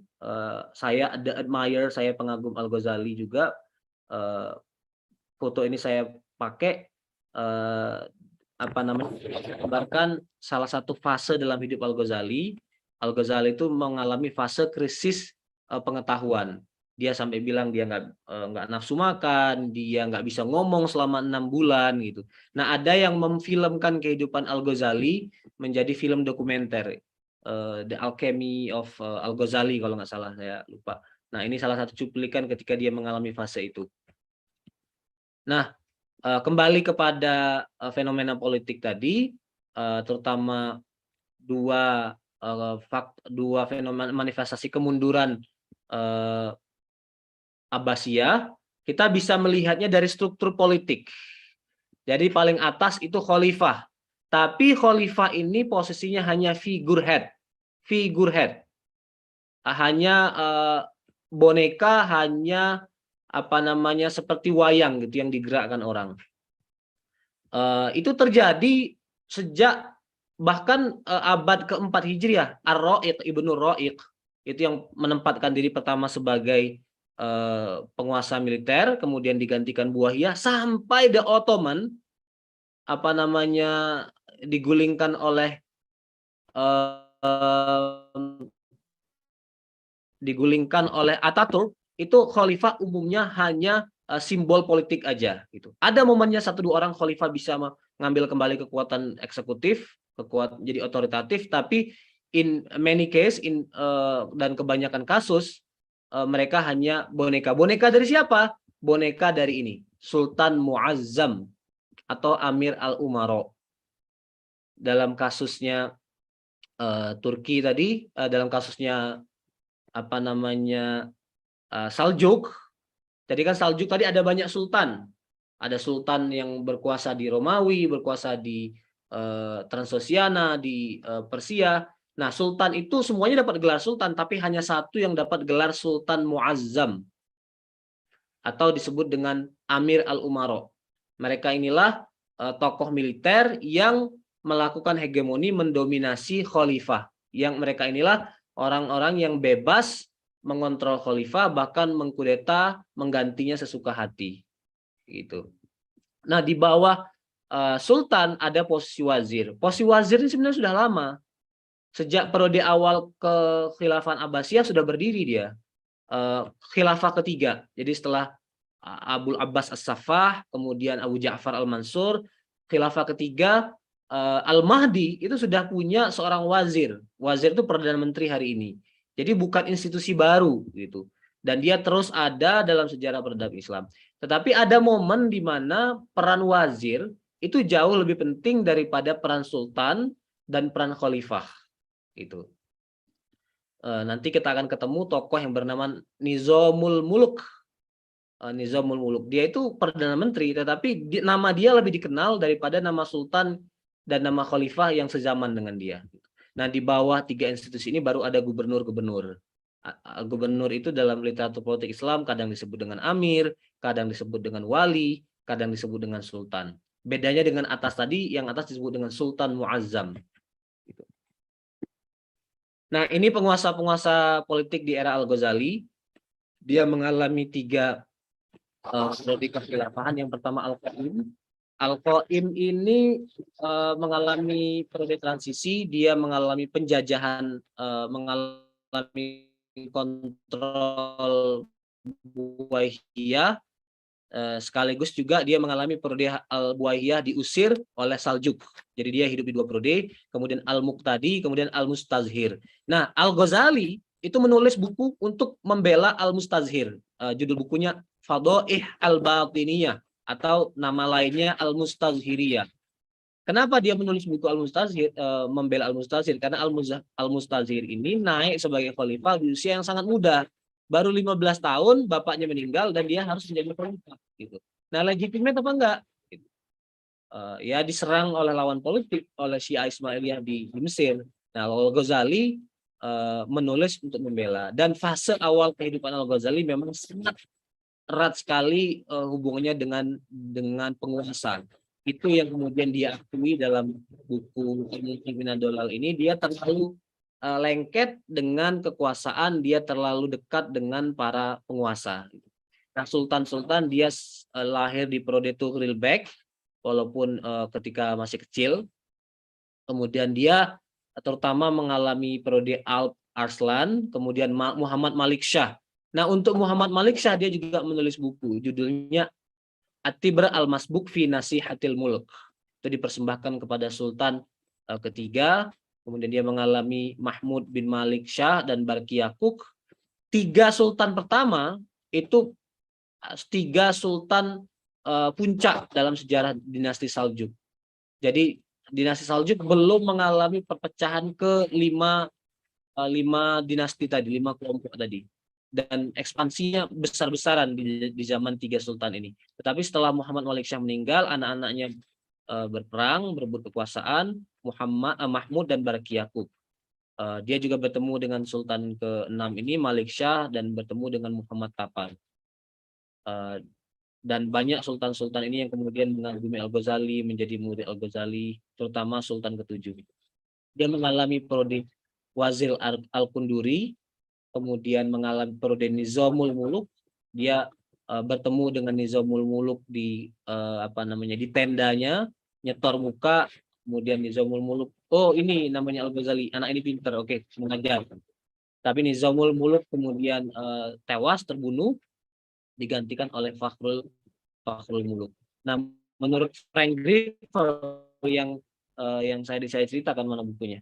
Saya admire, saya pengagum Al-Ghazali juga. Foto ini saya pakai menggambarkan salah satu fase dalam hidup Al-Ghazali. Al-Ghazali itu mengalami fase krisis pengetahuan. Dia sampai bilang dia nggak nafsu makan, dia nggak bisa ngomong selama 6 bulan gitu. Nah, ada yang memfilmkan kehidupan Al-Ghazali menjadi film dokumenter, The Alchemy of Al-Ghazali kalau nggak salah, saya lupa. Nah, ini salah satu cuplikan ketika dia mengalami fase itu. Nah, kembali kepada fenomena politik tadi, terutama dua fenomena manifestasi kemunduran Abbasiyah, kita bisa melihatnya dari struktur politik. Jadi paling atas itu khalifah. Tapi khalifah ini posisinya hanya figurehead. Hanya boneka, hanya apa namanya seperti wayang gitu yang digerakkan orang. Itu terjadi sejak bahkan abad keempat Hijriah. Ar-Ra'iq, Ibnu Ra'iq itu yang menempatkan diri pertama sebagai penguasa militer, kemudian digantikan Buahiyah sampai the Ottoman apa namanya digulingkan oleh Ataturk. Itu khalifah umumnya hanya simbol politik aja gitu. Ada momennya satu dua orang khalifah bisa mengambil kembali kekuatan eksekutif, kekuatan jadi otoritatif, tapi in many case dan kebanyakan kasus mereka hanya boneka. Boneka dari siapa? Boneka dari ini, Sultan Muazzam atau Amir al-Umara. Dalam kasusnya Turki tadi, dalam kasusnya apa namanya Saljuk. Jadi kan Saljuk tadi ada banyak sultan. Ada sultan yang berkuasa di Romawi, berkuasa di Transoxiana, di Persia. Nah, sultan itu semuanya dapat gelar sultan, tapi hanya satu yang dapat gelar Sultan Muazzam atau disebut dengan Amir al-Umara. Mereka inilah tokoh militer yang melakukan hegemoni, mendominasi khalifah. Yang mereka inilah orang-orang yang bebas mengontrol khalifah, bahkan mengkudeta, menggantinya sesuka hati. Gitu. Nah, di bawah sultan ada posisi wazir. Posisi wazir ini sebenarnya sudah lama. Sejak periode awal kekhilafan Abbasiyah sudah berdiri dia. Khilafah ketiga. Jadi setelah Abu Abbas As-Saffah, kemudian Abu Ja'far Al-Mansur, khilafah ketiga Al-Mahdi itu sudah punya seorang wazir. Wazir itu Perdana Menteri hari ini. Jadi bukan institusi baru gitu. Dan dia terus ada dalam sejarah peradaban Islam. Tetapi ada momen di mana peran wazir itu jauh lebih penting daripada peran sultan dan peran khalifah. Gitu. Nanti kita akan ketemu tokoh yang bernama Nizamul Muluk. Nizamul Muluk. Dia itu Perdana Menteri, tetapi nama dia lebih dikenal daripada nama sultan dan nama khalifah yang sezaman dengan dia. Nah, di bawah tiga institusi ini baru ada gubernur-gubernur. Gubernur itu dalam literatur politik Islam kadang disebut dengan amir, kadang disebut dengan wali, kadang disebut dengan sultan. Bedanya dengan atas tadi, yang atas disebut dengan Sultan Muazzam. Nah, ini penguasa-penguasa politik di era Al-Ghazali. Dia mengalami tiga periode kekhilafahan. Yang pertama Al-Qaim. Al-Qaim ini mengalami periode transisi. Dia mengalami penjajahan, mengalami kontrol Buwaihiyah. Sekaligus juga dia mengalami periode Al-Buwaihiyah diusir oleh Saljuk. Jadi dia hidup di dua periode, kemudian Al-Muqtadi, kemudian Al-Mustazhir. Nah, Al-Ghazali itu menulis buku untuk membela Al-Mustazhir. Judul bukunya Fadhaih Al-Batiniyah atau nama lainnya Al-Mustazhiriyah. Kenapa dia menulis buku Al-Mustazhir, membela Al-Mustazhir? Karena Al-Mustazhir ini naik sebagai khalifah di usia yang sangat muda. Baru 15 tahun bapaknya meninggal dan dia harus menjadi khalifah gitu. Nah, legitimate apa enggak? Gitu. Ya diserang oleh lawan politik oleh Syiah Ismailiyah di Mesir. Nah, Al-Ghazali menulis untuk membela, dan fase awal kehidupan Al-Ghazali memang sangat erat sekali hubungannya dengan penguasa. Itu yang kemudian dia akui dalam buku Pimpinan Dolal ini. Dia terlalu lengket dengan kekuasaan, dia terlalu dekat dengan para penguasa. Nah, sultan-sultan dia lahir di periode Tughril Bek, walaupun ketika masih kecil. Kemudian dia terutama mengalami periode Alp Arslan, kemudian Muhammad Malik Shah. Nah, untuk Muhammad Malik Shah dia juga menulis buku, judulnya At-Tibr al-Masbuk fi Nasihatil Mulk. Itu dipersembahkan kepada Sultan ketiga. Kemudian dia mengalami Mahmud bin Malik Shah dan Barki Yakuk. Tiga sultan pertama itu tiga sultan puncak dalam sejarah dinasti Saljuk. Jadi dinasti Saljuk belum mengalami perpecahan ke lima dinasti tadi, 5 kelompok tadi. Dan ekspansinya besar-besaran di zaman tiga sultan ini. Tetapi setelah Muhammad Malik Shah meninggal, anak-anaknya berperang, berebut kekuasaan, Mahmud dan Barki Yakub. Dia juga bertemu dengan Sultan ke-6 ini, Malik Shah, dan bertemu dengan Muhammad Tapan. Dan banyak sultan-sultan ini yang kemudian mengagumi Al-Ghazali, menjadi murid Al-Ghazali, terutama Sultan ke-7. Dia mengalami periode Wazir Al-Kunduri, kemudian mengalami periode Nizamul Muluk. Dia bertemu dengan Nizamul Muluk di di tendanya, nyetor muka, kemudian Nizamul Muluk, oh ini namanya Al-Ghazali, anak ini pinter, oke, mengajar. Tapi Nizamul Muluk kemudian tewas, terbunuh, digantikan oleh Fakhrul Muluk. Nah, menurut Frank Grifel yang saya ceritakan, mana bukunya?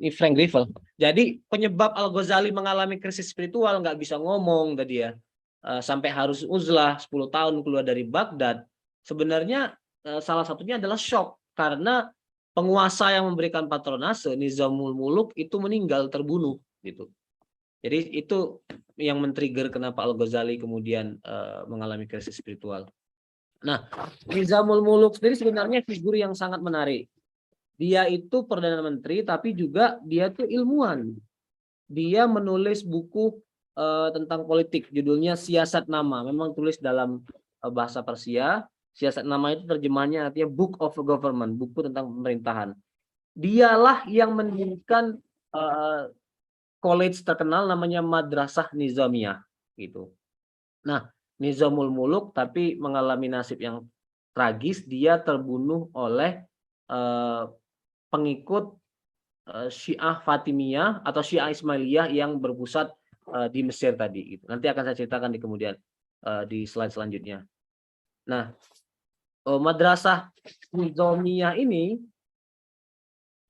Ini Frank Grifel. Jadi penyebab Al-Ghazali mengalami krisis spiritual, nggak bisa ngomong tadi ya, sampai harus uzlah 10 tahun keluar dari Baghdad. Sebenarnya salah satunya adalah shock karena penguasa yang memberikan patronase Nizamul Muluk itu meninggal, terbunuh gitu. Jadi itu yang men-trigger kenapa Al-Ghazali kemudian mengalami krisis spiritual. Nah, Nizamul Muluk sendiri sebenarnya figur yang sangat menarik. Dia itu Perdana Menteri, tapi juga dia tuh ilmuwan. Dia menulis buku tentang politik, judulnya Siasat Nama. Memang tulis dalam bahasa Persia. Siasat Nama itu terjemahnya artinya Book of Government, buku tentang pemerintahan. Dialah yang mendirikan college terkenal namanya Madrasah Nizamiyah gitu. Nah, Nizamul Muluk tapi mengalami nasib yang tragis, dia terbunuh oleh pengikut Syiah Fatimiyah atau Syiah Ismailiyah yang berpusat di Mesir tadi gitu. Nanti akan saya ceritakan di kemudian di slide selanjutnya. Nah, Madrasah Nizamiyah ini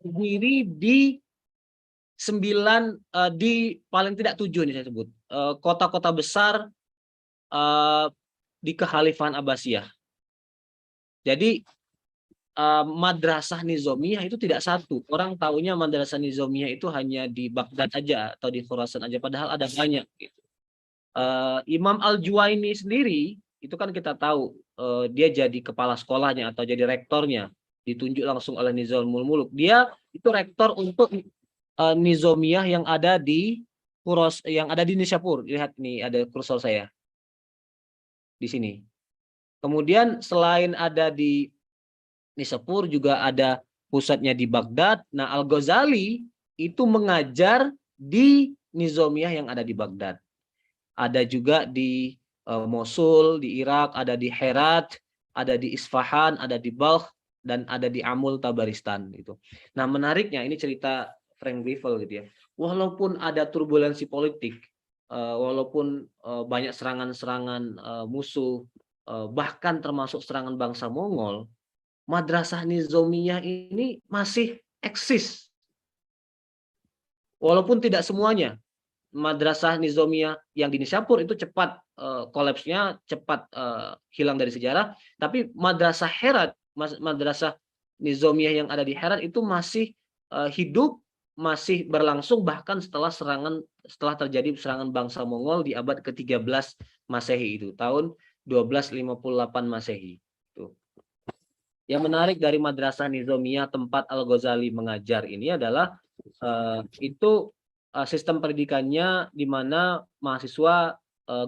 berdiri di di paling tidak 7 ini saya sebut kota-kota besar di Kekhalifahan Abbasiyah. Jadi Madrasah Nizamiyah itu tidak satu. Orang taunya Madrasah Nizamiyah itu hanya di Baghdad aja atau di Khurasan aja, padahal ada banyak gitu. Imam Al-Juwaini sendiri itu kan kita tahu dia jadi kepala sekolahnya atau jadi rektornya, ditunjuk langsung oleh Nizamul Muluk. Dia itu rektor untuk Nizamiyah yang ada di Nishapur. Lihat nih, ada kursor saya di sini. Kemudian selain ada di Nishapur juga ada pusatnya di Baghdad. Nah, Al-Ghazali itu mengajar di Nizamiyah yang ada di Baghdad. Ada juga di Mosul di Irak, ada di Herat, ada di Isfahan, ada di Balkh, dan ada di Amul Tabaristan gitu. Nah, menariknya ini cerita Frank Grifel gitu ya. Walaupun ada turbulensi politik, walaupun banyak serangan-serangan musuh, bahkan termasuk serangan bangsa Mongol, Madrasah Nizamiyah ini masih eksis. Walaupun tidak semuanya. Madrasah Nizamiyah yang di Nishapur itu cepat kolapsnya, cepat hilang dari sejarah. Tapi Madrasah Herat, Madrasah Nizamiyah yang ada di Herat itu masih hidup, masih berlangsung bahkan setelah terjadi serangan bangsa Mongol di abad ke-13 Masehi itu, tahun 1258 Masehi. Itu. Yang menarik dari Madrasah Nizamiyah tempat Al-Ghazali mengajar ini adalah itu sistem pendidikannya di mana mahasiswa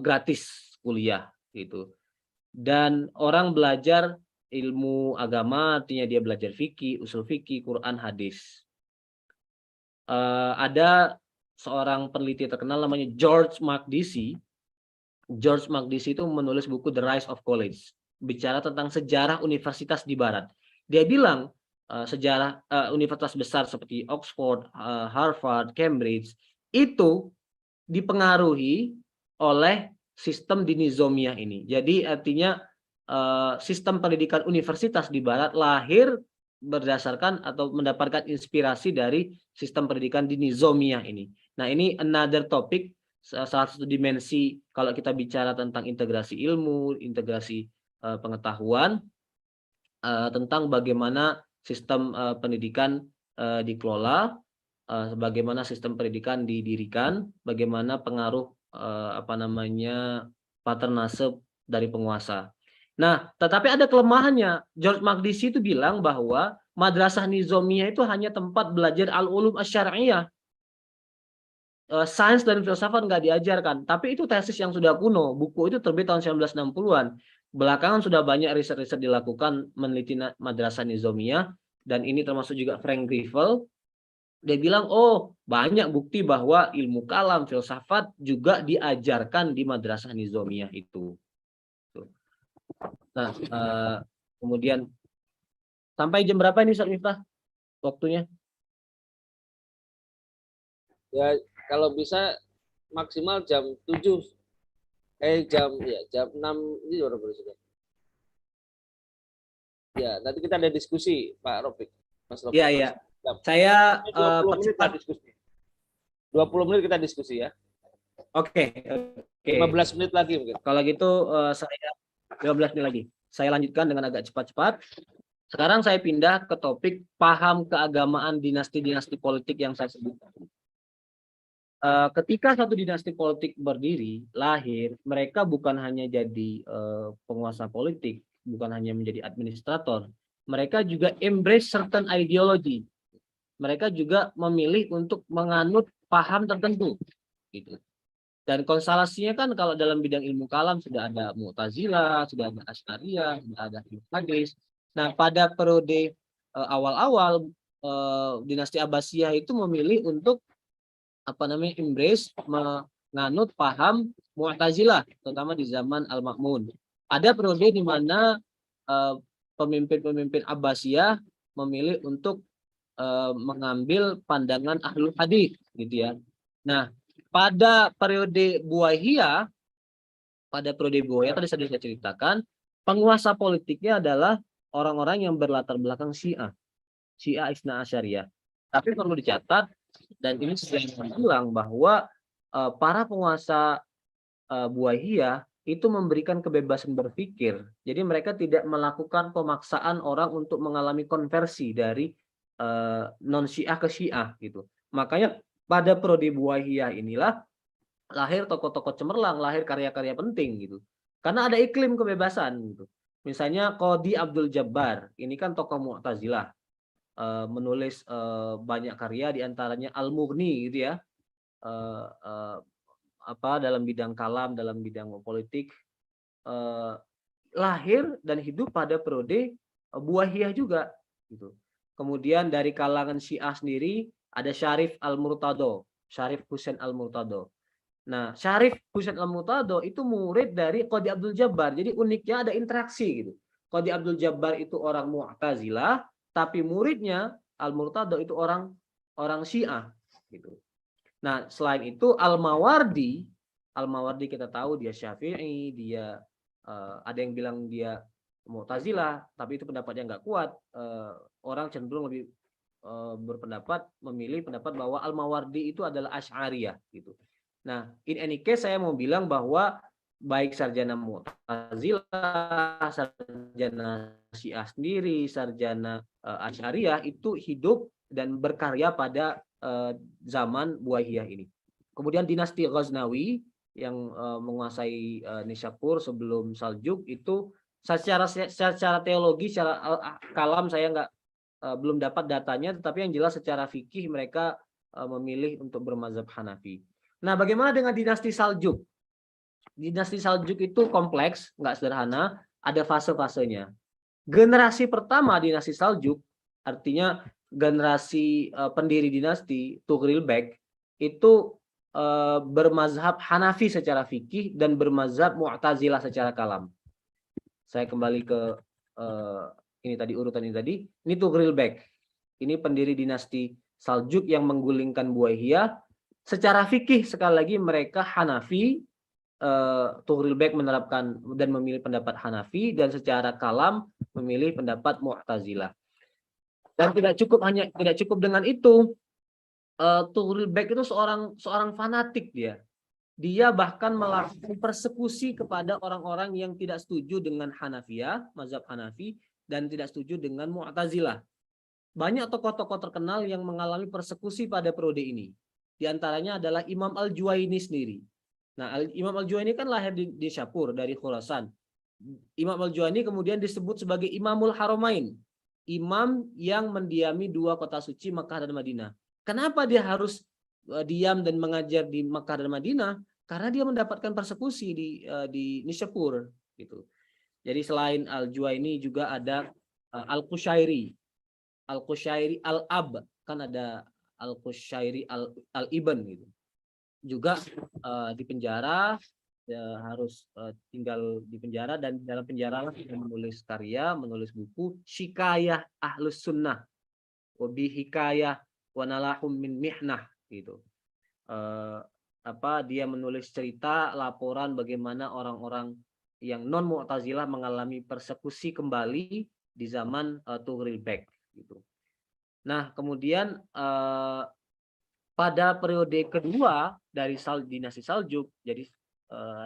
gratis kuliah gitu. Dan orang belajar ilmu agama, artinya dia belajar fikih, usul fikih, Quran, hadis. Ada seorang peneliti terkenal namanya George Makdisi. George Makdisi itu menulis buku The Rise of College, bicara tentang sejarah universitas di Barat. Dia bilang sejarah universitas besar seperti Oxford, Harvard, Cambridge itu dipengaruhi oleh sistem di Nizamiyah ini. Jadi artinya sistem pendidikan universitas di Barat lahir berdasarkan atau mendapatkan inspirasi dari sistem pendidikan di Nizamiyah ini. Nah, ini another topic, salah satu dimensi kalau kita bicara tentang integrasi ilmu, integrasi pengetahuan, tentang bagaimana sistem pendidikan dikelola, bagaimana sistem pendidikan didirikan, bagaimana pengaruh paternase dari penguasa. Nah, tetapi ada kelemahannya. George Makdisi itu bilang bahwa Madrasah Nizamiyah itu hanya tempat belajar al-ulum asy-syar'iyyah. sains dan filsafat nggak diajarkan, tapi itu tesis yang sudah kuno. Buku itu terbit tahun 1960-an. Belakangan sudah banyak riset-riset dilakukan meneliti madrasah nizamiyah, dan ini termasuk juga Frank Grifel. Dia bilang, oh banyak bukti bahwa ilmu kalam, filsafat juga diajarkan di madrasah nizamiyah itu. Nah, kemudian sampai jam berapa ini Ustaz Miftah waktunya? Ya, kalau bisa maksimal jam 7. Jam 6 ini baru sudah. Ya, nanti kita ada diskusi, Pak Rofik. Mas Rofik. Iya, iya. Saya 20 menit lah diskusi. 20 menit kita diskusi ya. Oke. 15 menit lagi mungkin. Kalau gitu saya 15 menit lagi. Saya lanjutkan dengan agak cepat-cepat. Sekarang saya pindah ke topik paham keagamaan dinasti-dinasti politik yang saya sebutkan. Ketika satu dinasti politik berdiri, lahir, mereka bukan hanya jadi penguasa politik, bukan hanya menjadi administrator, mereka juga embrace certain ideology. Mereka juga memilih untuk menganut paham tertentu, gitu. Dan konstelasinya kan kalau dalam bidang ilmu kalam sudah ada Mu'tazilah, sudah ada Asy'ariyah, sudah ada Hadis. Nah, pada periode awal-awal dinasti Abbasiyah itu memilih untuk embrace, menganut paham Mu'tazilah, terutama di zaman Al-Ma'mun. Ada periode di mana pemimpin-pemimpin Abbasiyah memilih untuk mengambil pandangan Ahlul Hadis, gitu ya. Nah, pada periode Buwaihiyah tadi saya ceritakan, penguasa politiknya adalah orang-orang yang berlatar belakang Syiah Isna Asyariyah. Tapi perlu dicatat, dan ini sering bilang bahwa para penguasa Buwaihiyah itu memberikan kebebasan berpikir. Jadi mereka tidak melakukan pemaksaan orang untuk mengalami konversi dari non Syiah ke Syiah gitu. Makanya pada periode Buwaihiyah inilah lahir tokoh-tokoh cemerlang, lahir karya-karya penting gitu. Karena ada iklim kebebasan gitu. Misalnya Qadhi Abdul Jabbar, ini kan tokoh Mu'tazilah, menulis banyak karya, diantaranya Al-Mughni gitu ya, dalam bidang kalam, dalam bidang politik, lahir dan hidup pada periode Buwaihiyah juga gitu. Kemudian dari kalangan Syiah sendiri ada Syarif Al-Murtado, Syarif Husain Al-Murtado. Nah, Syarif Husain Al-Murtado itu murid dari Qadhi Abdul Jabbar. Jadi uniknya ada interaksi gitu. Qadhi Abdul Jabbar itu orang Mu'tazilah, tapi muridnya Al-Murtado itu orang Syiah gitu. Nah, selain itu Al-Mawardi kita tahu dia Syafi'i, dia ada yang bilang dia Mu'tazilah, tapi itu pendapatnya nggak kuat. Orang cenderung lebih berpendapat, memilih pendapat bahwa Al-Mawardi itu adalah Asy'ariyah gitu. Nah, in any case saya mau bilang bahwa baik sarjana Mu'tazilah, sarjana Syiah sendiri, sarjana Asy'ariyah itu hidup dan berkarya pada zaman Buwaihiyah ini. Kemudian dinasti Ghaznawi yang menguasai Nishapur sebelum Saljuk itu secara teologi, secara kalam saya belum dapat datanya, tetapi yang jelas secara fikih mereka memilih untuk bermazhab Hanafi. Nah, bagaimana dengan dinasti Saljuk? Dinasti Saljuk itu kompleks, nggak sederhana, ada fase-fasenya. Generasi pertama dinasti Saljuk, artinya generasi pendiri dinasti Tughril Bek, itu bermazhab Hanafi secara fikih dan bermazhab Mu'tazilah secara kalam. Saya kembali ke ini tadi, urutan ini tadi. Ini Tughril Bek. Ini pendiri dinasti Saljuk yang menggulingkan Buwaihiyah. Secara fikih sekali lagi mereka Hanafi, Tughril Bek menerapkan dan memilih pendapat Hanafi, dan secara kalam memilih pendapat Mu'tazilah. Dan tidak cukup dengan itu, Tughril Bek itu seorang fanatik dia. Dia bahkan melakukan persekusi kepada orang-orang yang tidak setuju dengan Hanafiyah, mazhab Hanafi, dan tidak setuju dengan Mu'tazilah. Banyak tokoh-tokoh terkenal yang mengalami persekusi pada periode ini. Di antaranya adalah Imam Al-Juwaini sendiri. Nah, Imam Al-Juwaini kan lahir di Syapur dari Khurasan. Imam Al-Juwaini kemudian disebut sebagai Imamul Haramain, imam yang mendiami dua kota suci Makkah dan Madinah. Kenapa dia harus diam dan mengajar di Makkah dan Madinah karena dia mendapatkan persekusi di Nishapur gitu. Jadi selain Al-Juwaini juga ada Al-Qushairi, Al-Ab, kan ada Al-Qushairi Al-Ibn gitu. Juga di penjara, harus tinggal di penjara, dan dalam penjara menulis karya, menulis buku Shikayah Ahlus Sunnah wabi hikayah wanalahum min mihnah gitu. Dia menulis cerita laporan bagaimana orang-orang yang non Mu'tazilah mengalami persekusi kembali di zaman Tughril Bek gitu. Nah, kemudian pada periode kedua dari dinasti Saljuk, jadi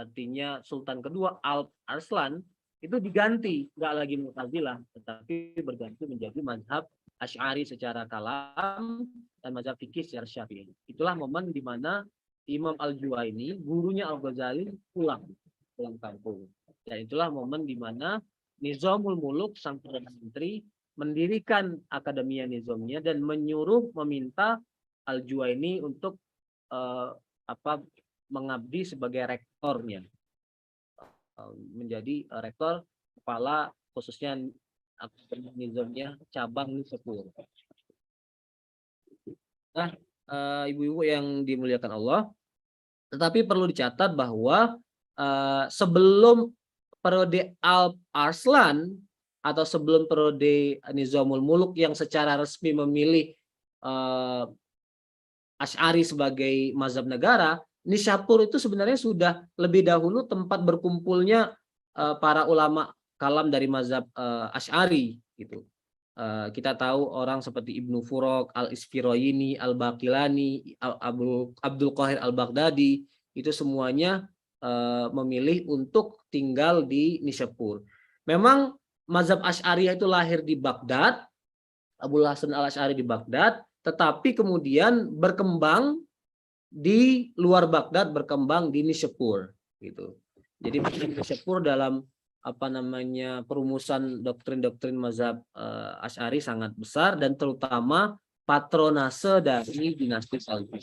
artinya Sultan kedua Alp Arslan itu diganti, nggak lagi Mu'tazilah, tetapi berganti menjadi mazhab Asy'ari secara kalam dan mazhab fikih secara Syafi'i. Itulah momen di mana Imam Al-Juwaini, gurunya Al-Ghazali, pulang kampung. Dan itulah momen di mana Nizamul Muluk, sang perdana menteri, mendirikan Akademia Nizamiyah dan meminta Al-Juwaini untuk mengabdi sebagai rektornya, menjadi rektor kepala khususnya Nizamiyah cabang Nishapur. Nah, ibu-ibu yang dimuliakan Allah, tetapi perlu dicatat bahwa sebelum periode Alp Arslan atau sebelum periode Nizamul Muluk yang secara resmi memilih Asy'ari sebagai mazhab negara, Nishapur itu sebenarnya sudah lebih dahulu tempat berkumpulnya para ulama kalam dari mazhab Asy'ari gitu. Kita tahu orang seperti Ibnu Furaq, Al-Isfirayini, Al-Baqilani, Abdul Qahir Al-Baghdadi, itu semuanya memilih untuk tinggal di Nishapur. Memang mazhab Asy'ariyah itu lahir di Baghdad, Abul Hasan Al-Asy'ari di Baghdad, tetapi kemudian berkembang di luar Baghdad, berkembang di Nishapur gitu. Jadi Nishapur dalam perumusan doktrin-doktrin mazhab Asy'ari sangat besar, dan terutama patronase dari dinasti Saljuk.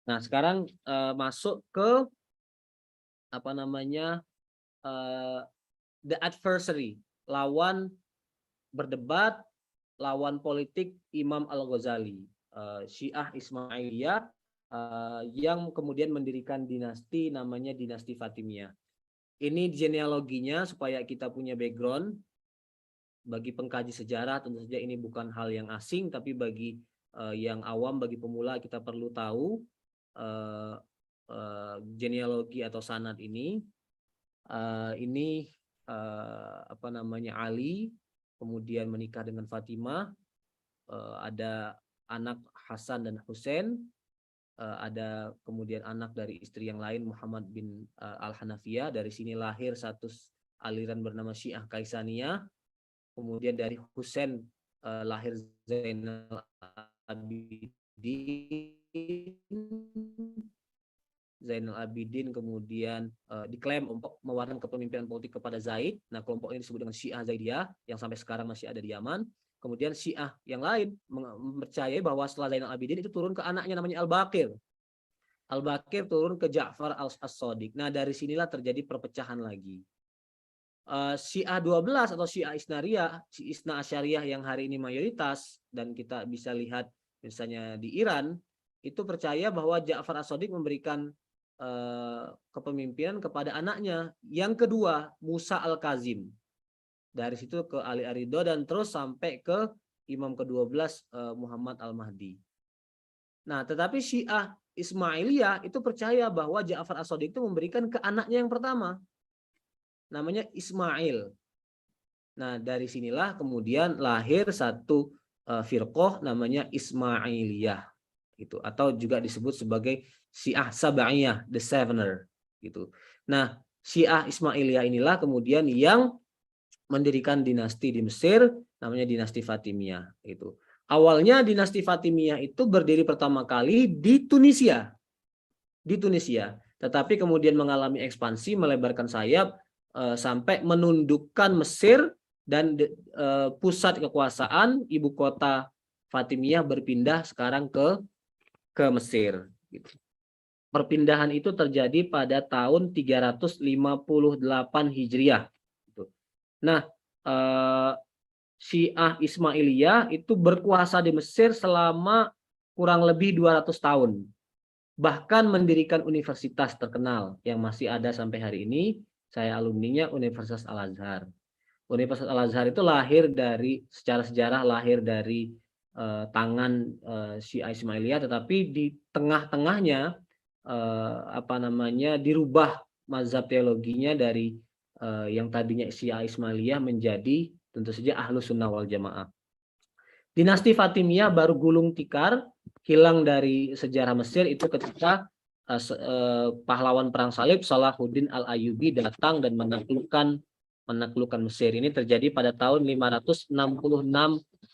Nah, sekarang masuk ke the adversary, lawan berdebat, lawan politik Imam Al-Ghazali, Syiah Ismailiyah, yang kemudian mendirikan dinasti namanya dinasti Fatimiyah. Ini genealoginya supaya kita punya background. Bagi pengkaji sejarah tentu saja ini bukan hal yang asing, tapi bagi yang awam, bagi pemula, kita perlu tahu genealogi atau sanad ini. Ali kemudian menikah dengan Fatimah, ada anak Hasan dan Husain, ada kemudian anak dari istri yang lain Muhammad bin Al-Hanafiyah. Dari sini lahir satu aliran bernama Syiah Kaisaniyah. Kemudian dari Husain lahir Zainal Abidin kemudian diklaim untuk mewarnai kepemimpinan politik kepada Zaid. Nah, kelompok ini disebut dengan Syiah Zaidiyah yang sampai sekarang masih ada di Yaman. Kemudian Syiah yang lain mempercayai bahwa setelah Zainal Abidin itu turun ke anaknya namanya Al-Baqir. Al-Baqir turun ke Ja'far As-Shadiq. Nah, dari sinilah terjadi perpecahan lagi. Syiah 12 atau Syiah Isna Asyariyah yang hari ini mayoritas, dan kita bisa lihat misalnya di Iran, itu percaya bahwa Ja'far As-Shadiq memberikan kepemimpinan kepada anaknya yang kedua, Musa Al-Kazim. Dari situ ke Ali Ar-Ridho dan terus sampai ke Imam ke-12 Muhammad Al-Mahdi. Nah, tetapi Syiah Ismailiyah itu percaya bahwa Ja'far As-Shadiq itu memberikan ke anaknya yang pertama, namanya Ismail. Nah, dari sinilah kemudian lahir satu firqah namanya Ismailiyah gitu, atau juga disebut sebagai Syiah Sabaiyah, the Sevener gitu. Nah, Syiah Ismailiyah inilah kemudian yang mendirikan dinasti di Mesir namanya dinasti Fatimiyah itu. Awalnya dinasti Fatimiyah itu berdiri pertama kali di Tunisia. Tetapi kemudian mengalami ekspansi, melebarkan sayap sampai menundukkan Mesir dan pusat kekuasaan ibu kota Fatimiyah berpindah sekarang ke Mesir. Perpindahan itu terjadi pada tahun 358 Hijriah. Nah, Syiah Ismailiyah itu berkuasa di Mesir selama kurang lebih 200 tahun. Bahkan mendirikan universitas terkenal yang masih ada sampai hari ini. Saya alumninya Universitas Al-Azhar. Universitas Al-Azhar itu lahir dari, secara sejarah lahir dari tangan Syiah Ismailiyah, tetapi di tengah-tengahnya dirubah mazhab teologinya dari yang tadinya Syiah Ismailiyah menjadi tentu saja Ahlus Sunnah wal Jamaah. Dinasti Fatimiyah baru gulung tikar, hilang dari sejarah Mesir itu ketika pahlawan perang salib Salahuddin Al-Ayyubi datang dan menaklukkan Mesir. Ini terjadi pada tahun 566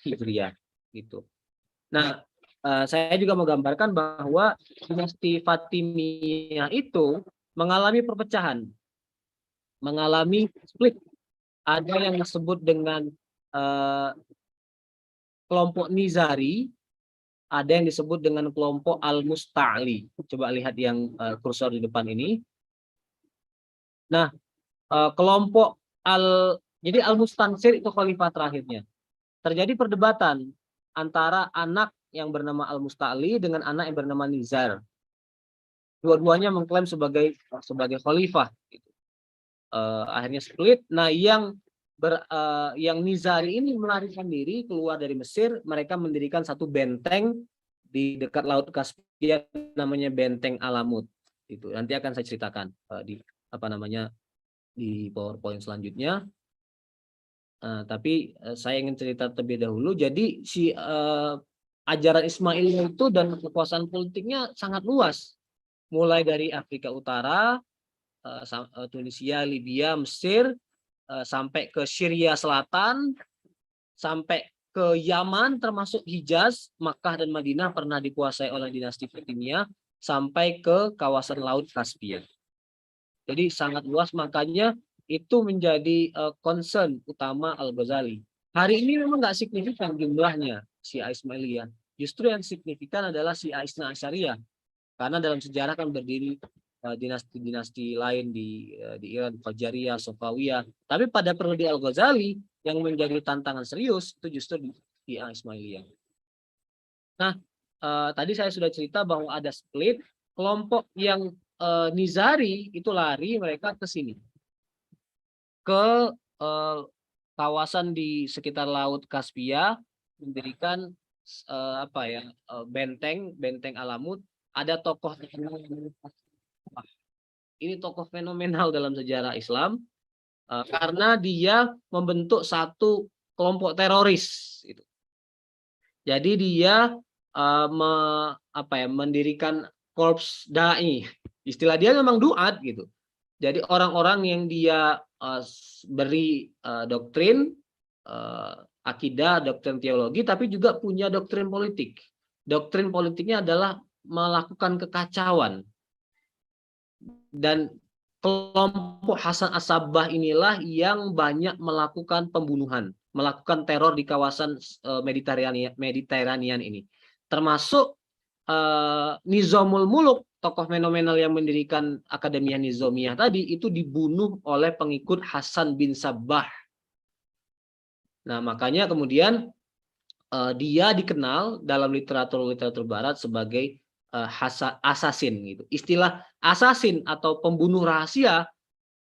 Hijriah gitu. Nah, saya juga menggambarkan bahwa dinasti Fatimiyah itu mengalami perpecahan, mengalami split. Ada yang disebut dengan kelompok Nizari, ada yang disebut dengan kelompok Al-Musta'li. Coba lihat yang kursor di depan ini. Nah, kelompok jadi Al-Mustansir itu khalifah terakhirnya. Terjadi perdebatan antara anak yang bernama Al-Musta'li dengan anak yang bernama Nizar. Dua-duanya mengklaim sebagai khalifah. Akhirnya split. Nah, yang Nizari ini melarikan diri keluar dari Mesir. Mereka mendirikan satu benteng di dekat Laut Kaspia, namanya Benteng Alamut. Itu nanti akan saya ceritakan di PowerPoint selanjutnya. Tapi saya ingin cerita terlebih dahulu. Jadi si ajaran Ismailiyah itu dan kekuasaan politiknya sangat luas, mulai dari Afrika Utara, Tunisia, Libya, Mesir, sampai ke Syria Selatan, sampai ke Yaman, termasuk Hijaz, Makkah dan Madinah pernah dikuasai oleh dinasti Fatimiyah, sampai ke kawasan Laut Kaspia. Jadi sangat luas, makanya itu menjadi concern utama Al-Ghazali. Hari ini memang nggak signifikan jumlahnya Syiah Ismailiyah. Justru yang signifikan adalah Syiah Isna Asyariyah. Karena dalam sejarah kan berdiri dinasti-dinasti lain di Iran, Qajariyah, Safawiyah. Tapi pada periode Al-Ghazali yang menjadi tantangan serius itu justru di Ismailiyah. Nah, tadi saya sudah cerita bahwa ada split, kelompok yang Nizari itu lari mereka ke sini, ke kawasan di sekitar Laut Kaspia, mendirikan benteng Alamut. Ada tokoh terkenal, ini tokoh fenomenal dalam sejarah Islam karena dia membentuk satu kelompok teroris. Jadi dia mendirikan korps dai. Istilah dia memang duat gitu. Jadi orang-orang yang dia beri doktrin, akidah, doktrin teologi, tapi juga punya doktrin politik. Doktrin politiknya adalah melakukan kekacauan. Dan kelompok Hasan As-Sabbah inilah yang banyak melakukan pembunuhan, melakukan teror di kawasan Mediterranean ini. Termasuk Nizamul Muluk, tokoh fenomenal yang mendirikan Akademia Nizamiyah tadi, itu dibunuh oleh pengikut Hasan bin Sabbah. Nah, makanya kemudian dia dikenal dalam literatur barat sebagai assassin gitu. Istilah assassin atau pembunuh rahasia,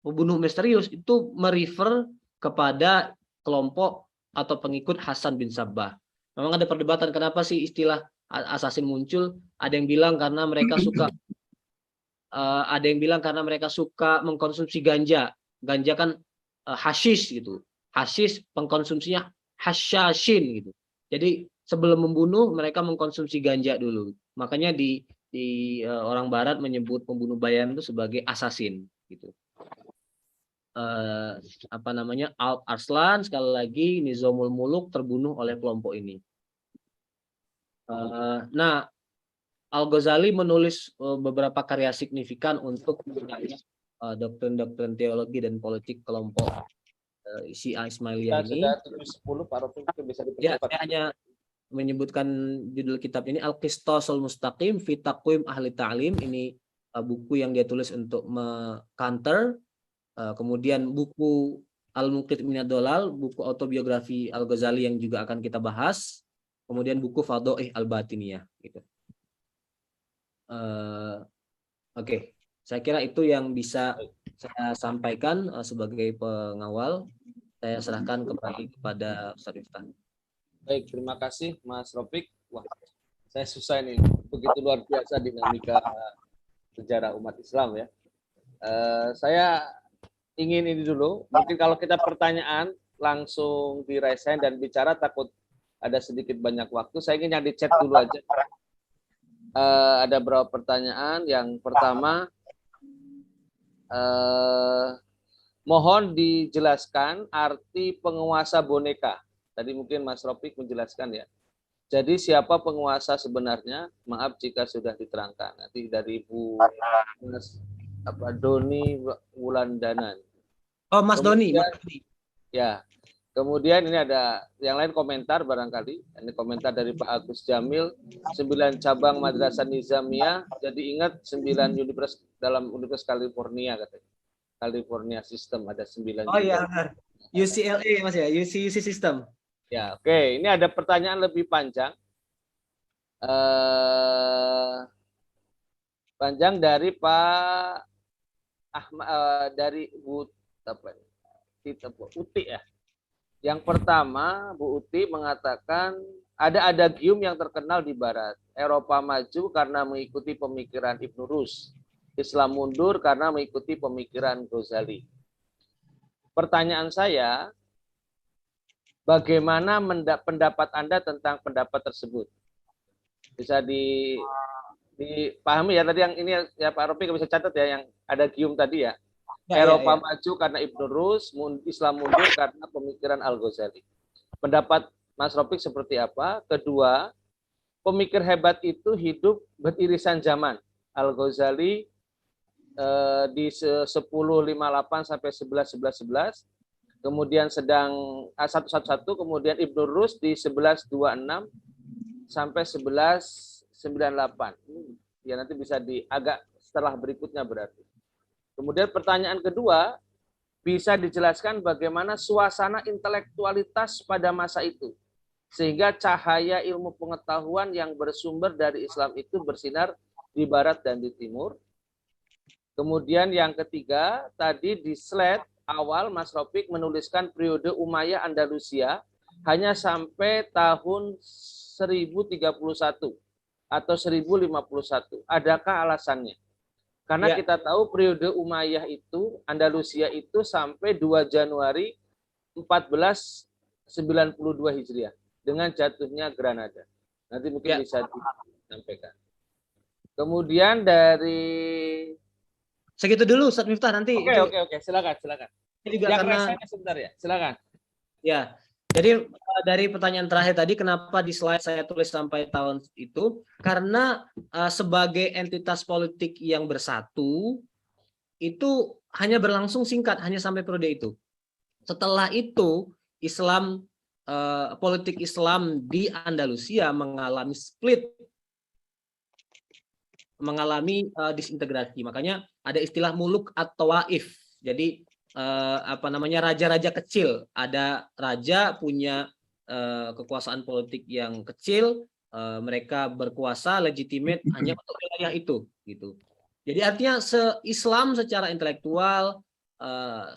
pembunuh misterius itu merefer kepada kelompok atau pengikut Hasan bin Sabbah. Memang ada perdebatan kenapa sih istilah assassin muncul. Ada yang bilang karena mereka suka mengkonsumsi ganja. Ganja kan hashish gitu. Hashish pengkonsumsinya hasyashin gitu. Jadi sebelum membunuh mereka mengkonsumsi ganja dulu. Makanya di orang barat menyebut pembunuh bayaran itu sebagai assassin gitu. Alp Arslan sekali lagi Nizamul Muluk terbunuh oleh kelompok ini. Nah, Al-Ghazali menulis beberapa karya signifikan untuk doktrin-doktrin teologi dan politik kelompok Syiah Ismailiyah Kita ini. sudah 7:10 Pak Rofi, mungkin bisa Ya, dipercepat. saya hanya menyebutkan judul kitab ini Al-Qistasul Mustaqim fi Taqwim Ahli Ta'lim. Ini buku yang dia tulis untuk counter. Kemudian buku Al-Muqit Minad Dolal, buku autobiografi Al-Ghazali yang juga akan kita bahas. Kemudian buku Fadhoih Al-Batiniyah gitu. Oke. Saya kira itu yang bisa saya sampaikan sebagai pengawal. Saya serahkan kembali kepada Ustaz Miftah. Baik, terima kasih Mas Rofik. Wah, saya susah ini. Begitu luar biasa dinamika sejarah umat Islam ya. Saya ingin ini dulu. Mungkin kalau kita pertanyaan langsung dirasain dan bicara takut ada sedikit banyak waktu. Saya ingin yang di chat dulu aja. Ada beberapa pertanyaan. Yang pertama, mohon dijelaskan arti penguasa boneka. Tadi mungkin Mas Rofik menjelaskan ya. Jadi siapa penguasa sebenarnya? Maaf jika sudah diterangkan. Nanti dari Bu Mas Doni Wulandana. Oh, Mas Doni. Ya. Kemudian ini ada yang lain komentar barangkali. Ini komentar dari Pak Agus Jamil. 9 cabang Madrasah Nizamiyah. Jadi ingat 9 universitas dalam Universitas California katanya. California System ada 9. Oh iya, UCLA Mas ya, UC System. Ya, oke. Ini ada pertanyaan lebih panjang. Panjang dari Pak Ahmad, dari Bu Uti ya. Yang pertama, Bu Uti mengatakan ada adagium yang terkenal di Barat. Eropa maju karena mengikuti pemikiran Ibnu Rus. Islam mundur karena mengikuti pemikiran Ghazali. Pertanyaan saya, bagaimana pendapat Anda tentang pendapat tersebut? Bisa dipahami ya tadi yang ini ya Pak Rofi bisa catat ya yang ada gium tadi ya. Eropa maju karena Ibnu Rus, Islam mundur karena pemikiran Al-Ghazali. Pendapat Mas Rofi seperti apa? Kedua, pemikir hebat itu hidup beririsan zaman. Al-Ghazali di 1058 sampai 1111. Kemudian sedang 111, kemudian Ibnu Rus di 1126 sampai 1198. Ya nanti bisa agak setelah berikutnya berarti. Kemudian pertanyaan kedua, bisa dijelaskan bagaimana suasana intelektualitas pada masa itu sehingga cahaya ilmu pengetahuan yang bersumber dari Islam itu bersinar di barat dan di timur. Kemudian yang ketiga, tadi di slide awal Mas Rofik menuliskan periode Umayyah Andalusia hanya sampai tahun 1031 atau 1051. Adakah alasannya? Karena kita tahu periode Umayyah itu, Andalusia itu sampai 2 Januari 1492 Hijriah dengan jatuhnya Granada. Nanti mungkin bisa disampaikan. Kemudian dari segitu dulu Ustaz Miftah nanti. Oke, silakan. Ini juga yang karena sebentar ya, silakan. Ya, jadi dari pertanyaan terakhir tadi, kenapa di slide saya tulis sampai tahun itu? Karena sebagai entitas politik yang bersatu, itu hanya berlangsung singkat, hanya sampai periode itu. Setelah itu, Islam, politik Islam di Andalusia mengalami split, mengalami disintegrasi. Makanya ada istilah muluk atau waif. Jadi raja-raja kecil. Ada raja punya kekuasaan politik yang kecil, mereka berkuasa legitimate hanya untuk wilayah itu, gitu. Jadi artinya Islam secara intelektual,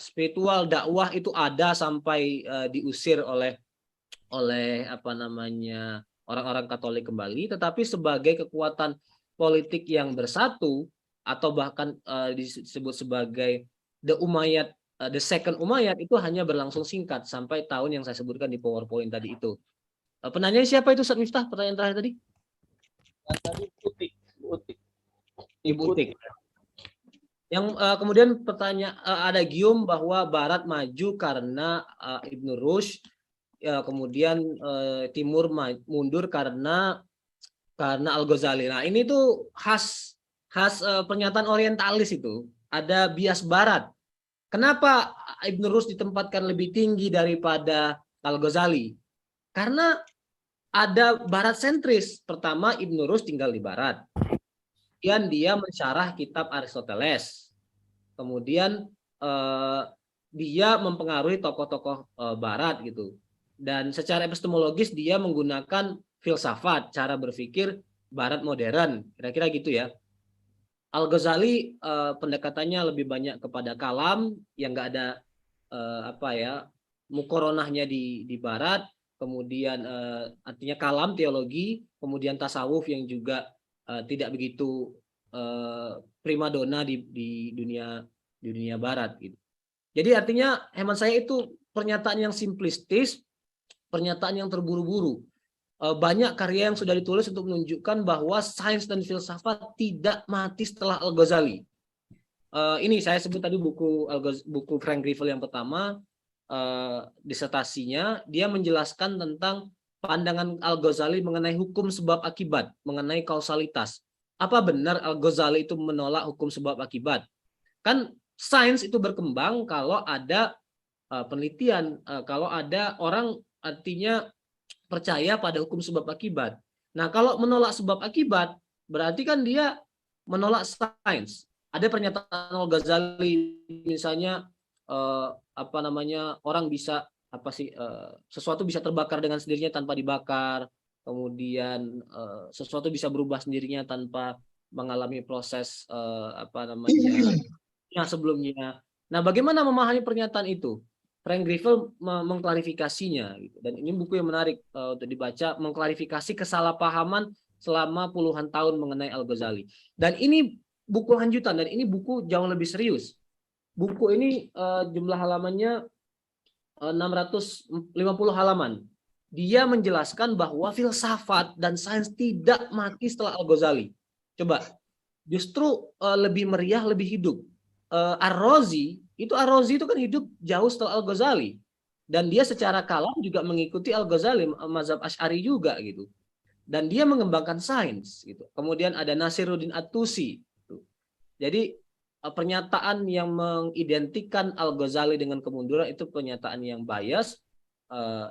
spiritual, dakwah itu ada sampai diusir oleh orang-orang Katolik kembali, tetapi sebagai kekuatan politik yang bersatu atau bahkan disebut sebagai the second Umayyad itu hanya berlangsung singkat sampai tahun yang saya sebutkan di PowerPoint tadi itu. Penanya siapa itu Ustaz Miftah? Pertanyaan terakhir tadi? Tadi Ibu Utik. Yang kemudian ada gium bahwa Barat maju karena Ibnu Rushd, kemudian Timur mundur karena Al-Ghazali. Nah ini tuh khas pernyataan orientalis itu. Ada bias Barat. Kenapa Ibn Rushd ditempatkan lebih tinggi daripada Al-Ghazali? Karena ada barat sentris. Pertama, Ibn Rushd tinggal di barat. Kemudian dia mensyarah kitab Aristoteles. Kemudian dia mempengaruhi tokoh-tokoh barat gitu. Dan secara epistemologis dia menggunakan filsafat, cara berpikir barat modern. Kira-kira gitu ya. Al-Ghazali pendekatannya lebih banyak kepada kalam yang nggak ada mukoronahnya di barat, kemudian artinya kalam teologi, kemudian tasawuf yang juga tidak begitu primadona di dunia barat gitu. Jadi artinya hemat saya itu pernyataan yang simplistis, pernyataan yang terburu-buru. Banyak karya yang sudah ditulis untuk menunjukkan bahwa sains dan filsafat tidak mati setelah Al-Ghazali. Ini saya sebut tadi buku Frank Grifel yang pertama, disertasinya, dia menjelaskan tentang pandangan Al-Ghazali mengenai hukum sebab akibat, mengenai kausalitas. Apa benar Al-Ghazali itu menolak hukum sebab akibat? Kan sains itu berkembang kalau ada penelitian, kalau ada orang artinya percaya pada hukum sebab akibat. Nah, kalau menolak sebab akibat, berarti kan dia menolak sains. Ada pernyataan Al-Ghazali misalnya orang bisa sesuatu bisa terbakar dengan sendirinya tanpa dibakar, kemudian sesuatu bisa berubah sendirinya tanpa mengalami proses sebelumnya. Nah, bagaimana memahami pernyataan itu? Frank Grifel mengklarifikasinya gitu. Dan ini buku yang menarik untuk dibaca, mengklarifikasi kesalahpahaman selama puluhan tahun mengenai Al-Ghazali. Dan ini buku lanjutan, dan ini buku jauh lebih serius. Buku ini jumlah halamannya 650 halaman. Dia menjelaskan bahwa filsafat dan sains tidak mati setelah Al-Ghazali. Coba, justru lebih meriah, lebih hidup. Ar-Razi itu kan hidup jauh setelah Al-Ghazali, dan dia secara kalam juga mengikuti Al-Ghazali, mazhab Asy'ari juga gitu, dan dia mengembangkan sains gitu. Kemudian ada Nasiruddin At-Tusi gitu. Jadi pernyataan yang mengidentikan Al-Ghazali dengan kemunduran itu pernyataan yang bias.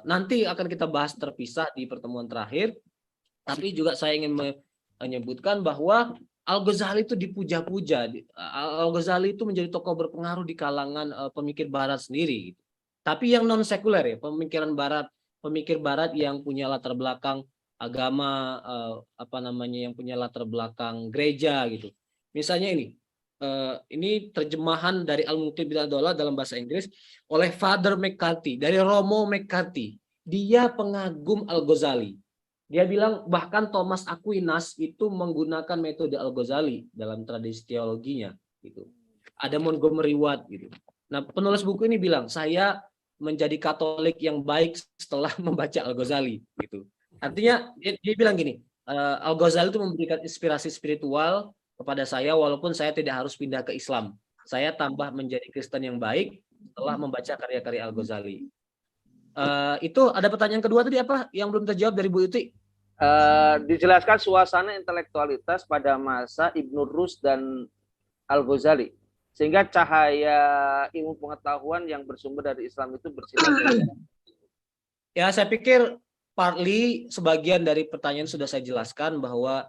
Nanti akan kita bahas terpisah di pertemuan terakhir, tapi juga saya ingin menyebutkan bahwa Al-Ghazali itu dipuja-puja. Al-Ghazali itu menjadi tokoh berpengaruh di kalangan pemikir barat sendiri. Tapi yang non sekuler ya, pemikir barat yang punya latar belakang agama, yang punya latar belakang gereja gitu. Misalnya ini terjemahan dari Al-Muqti bil Adallah dalam bahasa Inggris oleh Father McCarthy, dari Romo McCarthy. Dia pengagum Al-Ghazali. Dia bilang bahkan Thomas Aquinas itu menggunakan metode Al-Ghazali dalam tradisi teologinya gitu. Ada Montgomery Watt gitu. Nah, penulis buku ini bilang, saya menjadi Katolik yang baik setelah membaca Al-Ghazali gitu. Artinya dia bilang gini, Al-Ghazali itu memberikan inspirasi spiritual kepada saya walaupun saya tidak harus pindah ke Islam. Saya tambah menjadi Kristen yang baik setelah membaca karya-karya Al-Ghazali. Itu ada pertanyaan kedua tadi apa yang belum terjawab dari Bu Yuti? Dijelaskan suasana intelektualitas pada masa Ibn Rushd dan Al-Ghazali, sehingga cahaya ilmu pengetahuan yang bersumber dari Islam itu bersinar. Ya, saya pikir partly sebagian dari pertanyaan sudah saya jelaskan bahwa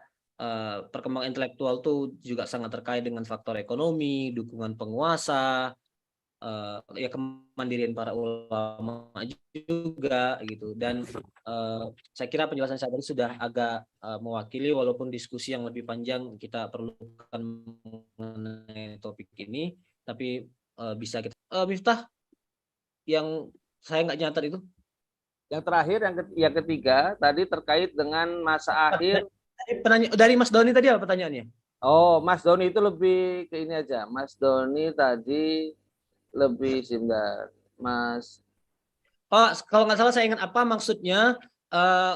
perkembangan intelektual itu juga sangat terkait dengan faktor ekonomi, dukungan penguasa, ya kemandirian para ulama juga gitu. Dan saya kira penjelasan saya tadi sudah agak mewakili, walaupun diskusi yang lebih panjang kita perlukan mengenai topik ini, tapi bisa kita Miftah yang saya nggak nyatat itu. Yang terakhir, yang ketiga tadi terkait dengan masa akhir. Dari Mas Doni tadi apa pertanyaannya? Oh, Mas Doni itu lebih ke ini aja. Mas Doni tadi lebih sebentar, Mas. Oh, kalau nggak salah saya ingat apa maksudnya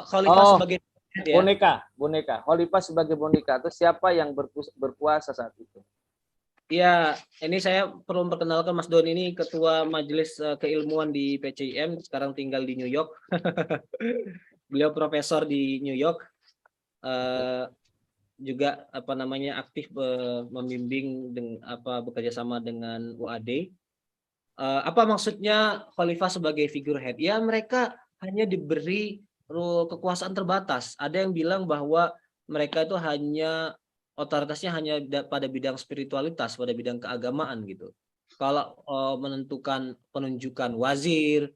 khalifah sebagai boneka. Khalifah sebagai boneka. Atau siapa yang berkuasa saat itu? Ya, ini saya perlu memperkenalkan Mas Doni ini Ketua Majelis Keilmuan di PCIM, sekarang tinggal di New York. Beliau profesor di New York. Juga aktif membimbing bekerja sama dengan UAD. Apa maksudnya khalifah sebagai figurehead? Ya mereka hanya diberi kekuasaan terbatas. Ada yang bilang bahwa mereka itu hanya otoritasnya hanya pada bidang spiritualitas, pada bidang keagamaan gitu. Kalau menentukan penunjukan wazir,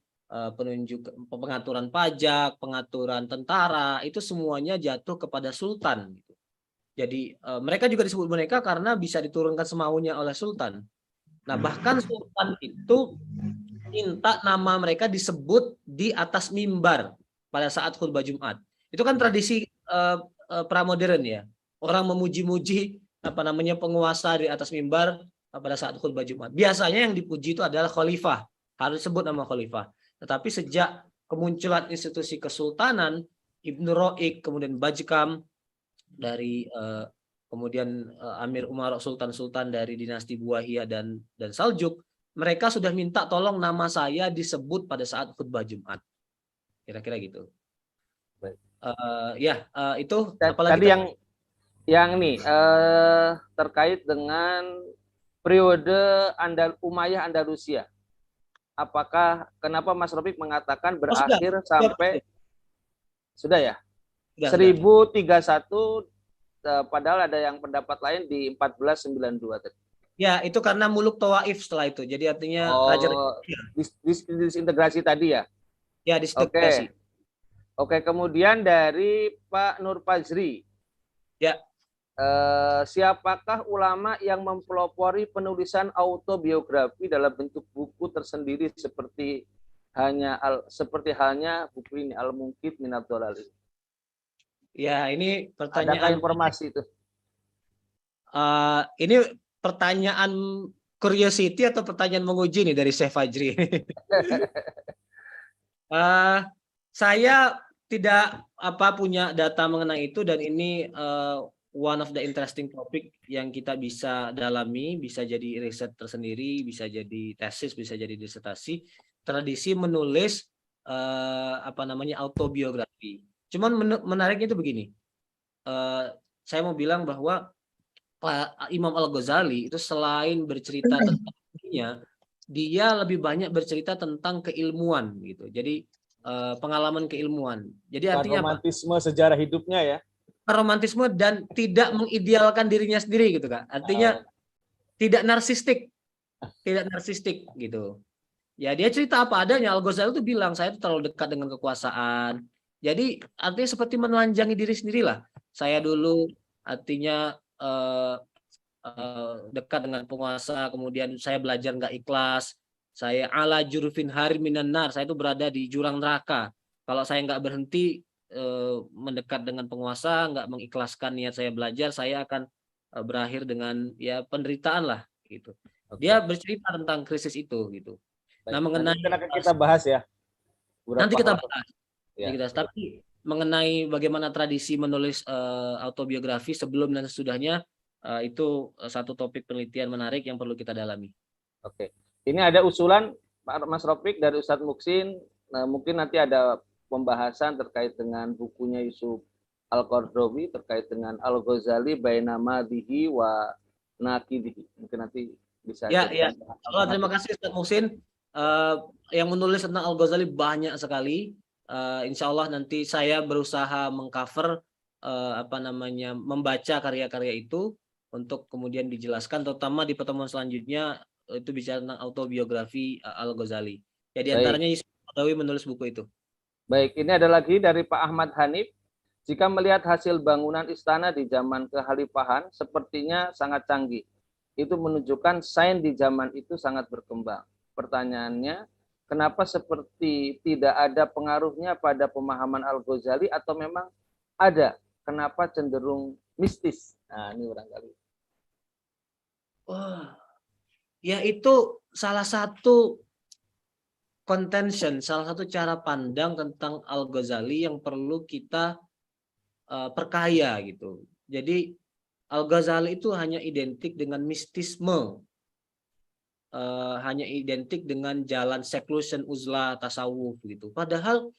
pengaturan pajak, pengaturan tentara, itu semuanya jatuh kepada sultan gitu. Jadi mereka juga disebut boneka karena bisa diturunkan semaunya oleh sultan. Nah, bahkan sultan itu minta nama mereka disebut di atas mimbar pada saat khutbah Jumat. Itu kan tradisi pramodern ya. Orang memuji-muji penguasa di atas mimbar pada saat khutbah Jumat. Biasanya yang dipuji itu adalah khalifah, harus disebut nama khalifah. Tetapi sejak kemunculan institusi kesultanan, Ibnu Ro'ik, kemudian Bajkam dari kemudian Amir Umarok Sultan-Sultan dari dinasti Buahiyah dan Saljuk, mereka sudah minta tolong nama saya disebut pada saat khutbah Jumat. Kira-kira gitu. Itu apalagi tadi yang nih terkait dengan periode Umayyah Andalusia. Apakah kenapa Mas Rofik mengatakan berakhir sampai sudah ya? 1031 padahal ada yang pendapat lain di 1492 tadi. Ya, itu karena Muluk Tawaif setelah itu. Jadi artinya raja disintegrasi tadi ya? Ya, disintegrasi. Oke, kemudian dari Pak Nur Fajri. Ya. Siapakah ulama yang mempelopori penulisan autobiografi dalam bentuk buku tersendiri seperti halnya buku ini Al-Munqidh min ad-Dhalal? Ya, ini pertanyaan. Adakah informasi itu? Ini pertanyaan curiosity atau pertanyaan menguji nih dari Syekh Fajri? Saya tidak punya data mengenai itu, dan ini one of the interesting topic yang kita bisa dalami, bisa jadi riset tersendiri, bisa jadi tesis, bisa jadi disertasi. Tradisi menulis autobiografi. Cuman menariknya itu begini. Saya mau bilang bahwa Imam Al-Ghazali itu selain bercerita tentang dirinya, dia lebih banyak bercerita tentang keilmuan gitu. Jadi pengalaman keilmuan. Jadi artinya romantisme sejarah hidupnya ya. Romantisme dan tidak mengidealkan dirinya sendiri gitu, Kak. Artinya tidak narsistik. Tidak narsistik gitu. Ya dia cerita apa adanya. Al-Ghazali itu bilang saya itu terlalu dekat dengan kekuasaan. Jadi artinya seperti menelanjangi diri sendirilah. Saya dulu artinya dekat dengan penguasa, kemudian saya belajar nggak ikhlas. Saya ala jurufin hari minan nar. Saya itu berada di jurang neraka. Kalau saya nggak berhenti mendekat dengan penguasa, nggak mengikhlaskan niat saya belajar, saya akan berakhir dengan ya penderitaan lah gitu. Dia bercerita tentang krisis itu gitu. Baik. Nah, mengenai kita bahas ya. Nanti kita bahas. Ya. Tapi mengenai bagaimana tradisi menulis autobiografi sebelum dan sesudahnya, itu satu topik penelitian menarik yang perlu kita dalami. Oke. Ini ada usulan Pak Mas Rofik dari Ustadz Muksin. Nah, mungkin nanti ada pembahasan terkait dengan bukunya Yusuf Al-Qaradawi terkait dengan Al-Ghazali baina madhihi wa naqidihi. Mungkin nanti bisa. Ya. Terima kasih Ustadz Muksin. Yang menulis tentang Al-Ghazali banyak sekali. Insya Allah nanti saya berusaha mengcover membaca karya-karya itu untuk kemudian dijelaskan, terutama di pertemuan selanjutnya itu bicara tentang autobiografi Al-Ghazali. Ya diantaranya Yusuf Al-Qaradawi menulis buku itu. Baik, ini ada lagi dari Pak Ahmad Hanif. Jika melihat hasil bangunan istana di zaman kekhalifahan, sepertinya sangat canggih. Itu menunjukkan sains di zaman itu sangat berkembang. Pertanyaannya, kenapa seperti tidak ada pengaruhnya pada pemahaman Al-Ghazali atau memang ada? Kenapa cenderung mistis? Nah, ini barangkali. Ya itu salah satu contention, salah satu cara pandang tentang Al-Ghazali yang perlu kita perkaya gitu. Jadi Al-Ghazali itu hanya identik dengan mistisme, hanya identik dengan jalan seclusion, uzlah, tasawuf gitu. Padahal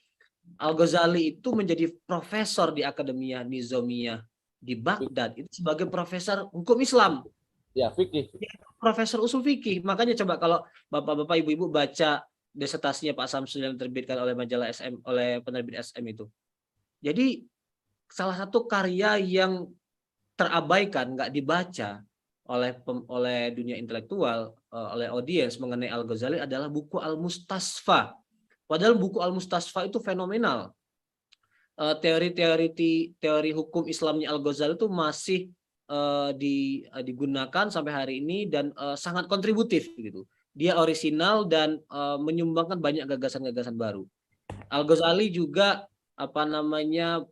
Al-Ghazali itu menjadi profesor di Akademia Nizamiyah di Baghdad itu sebagai profesor hukum Islam. Ya, fikih. Dia profesor usul fikih. Makanya coba kalau bapak-bapak, ibu-ibu baca disertasinya Pak Samsul yang diterbitkan oleh majalah SM, oleh penerbit SM itu. Jadi salah satu karya yang terabaikan, nggak dibaca oleh dunia intelektual, oleh audiens mengenai Al-Ghazali adalah buku Al-Mustasfa. Padahal buku Al-Mustasfa itu fenomenal. Teori hukum Islamnya Al-Ghazali itu masih digunakan sampai hari ini dan sangat kontributif gitu. Dia orisinal dan menyumbangkan banyak gagasan-gagasan baru. Al-Ghazali juga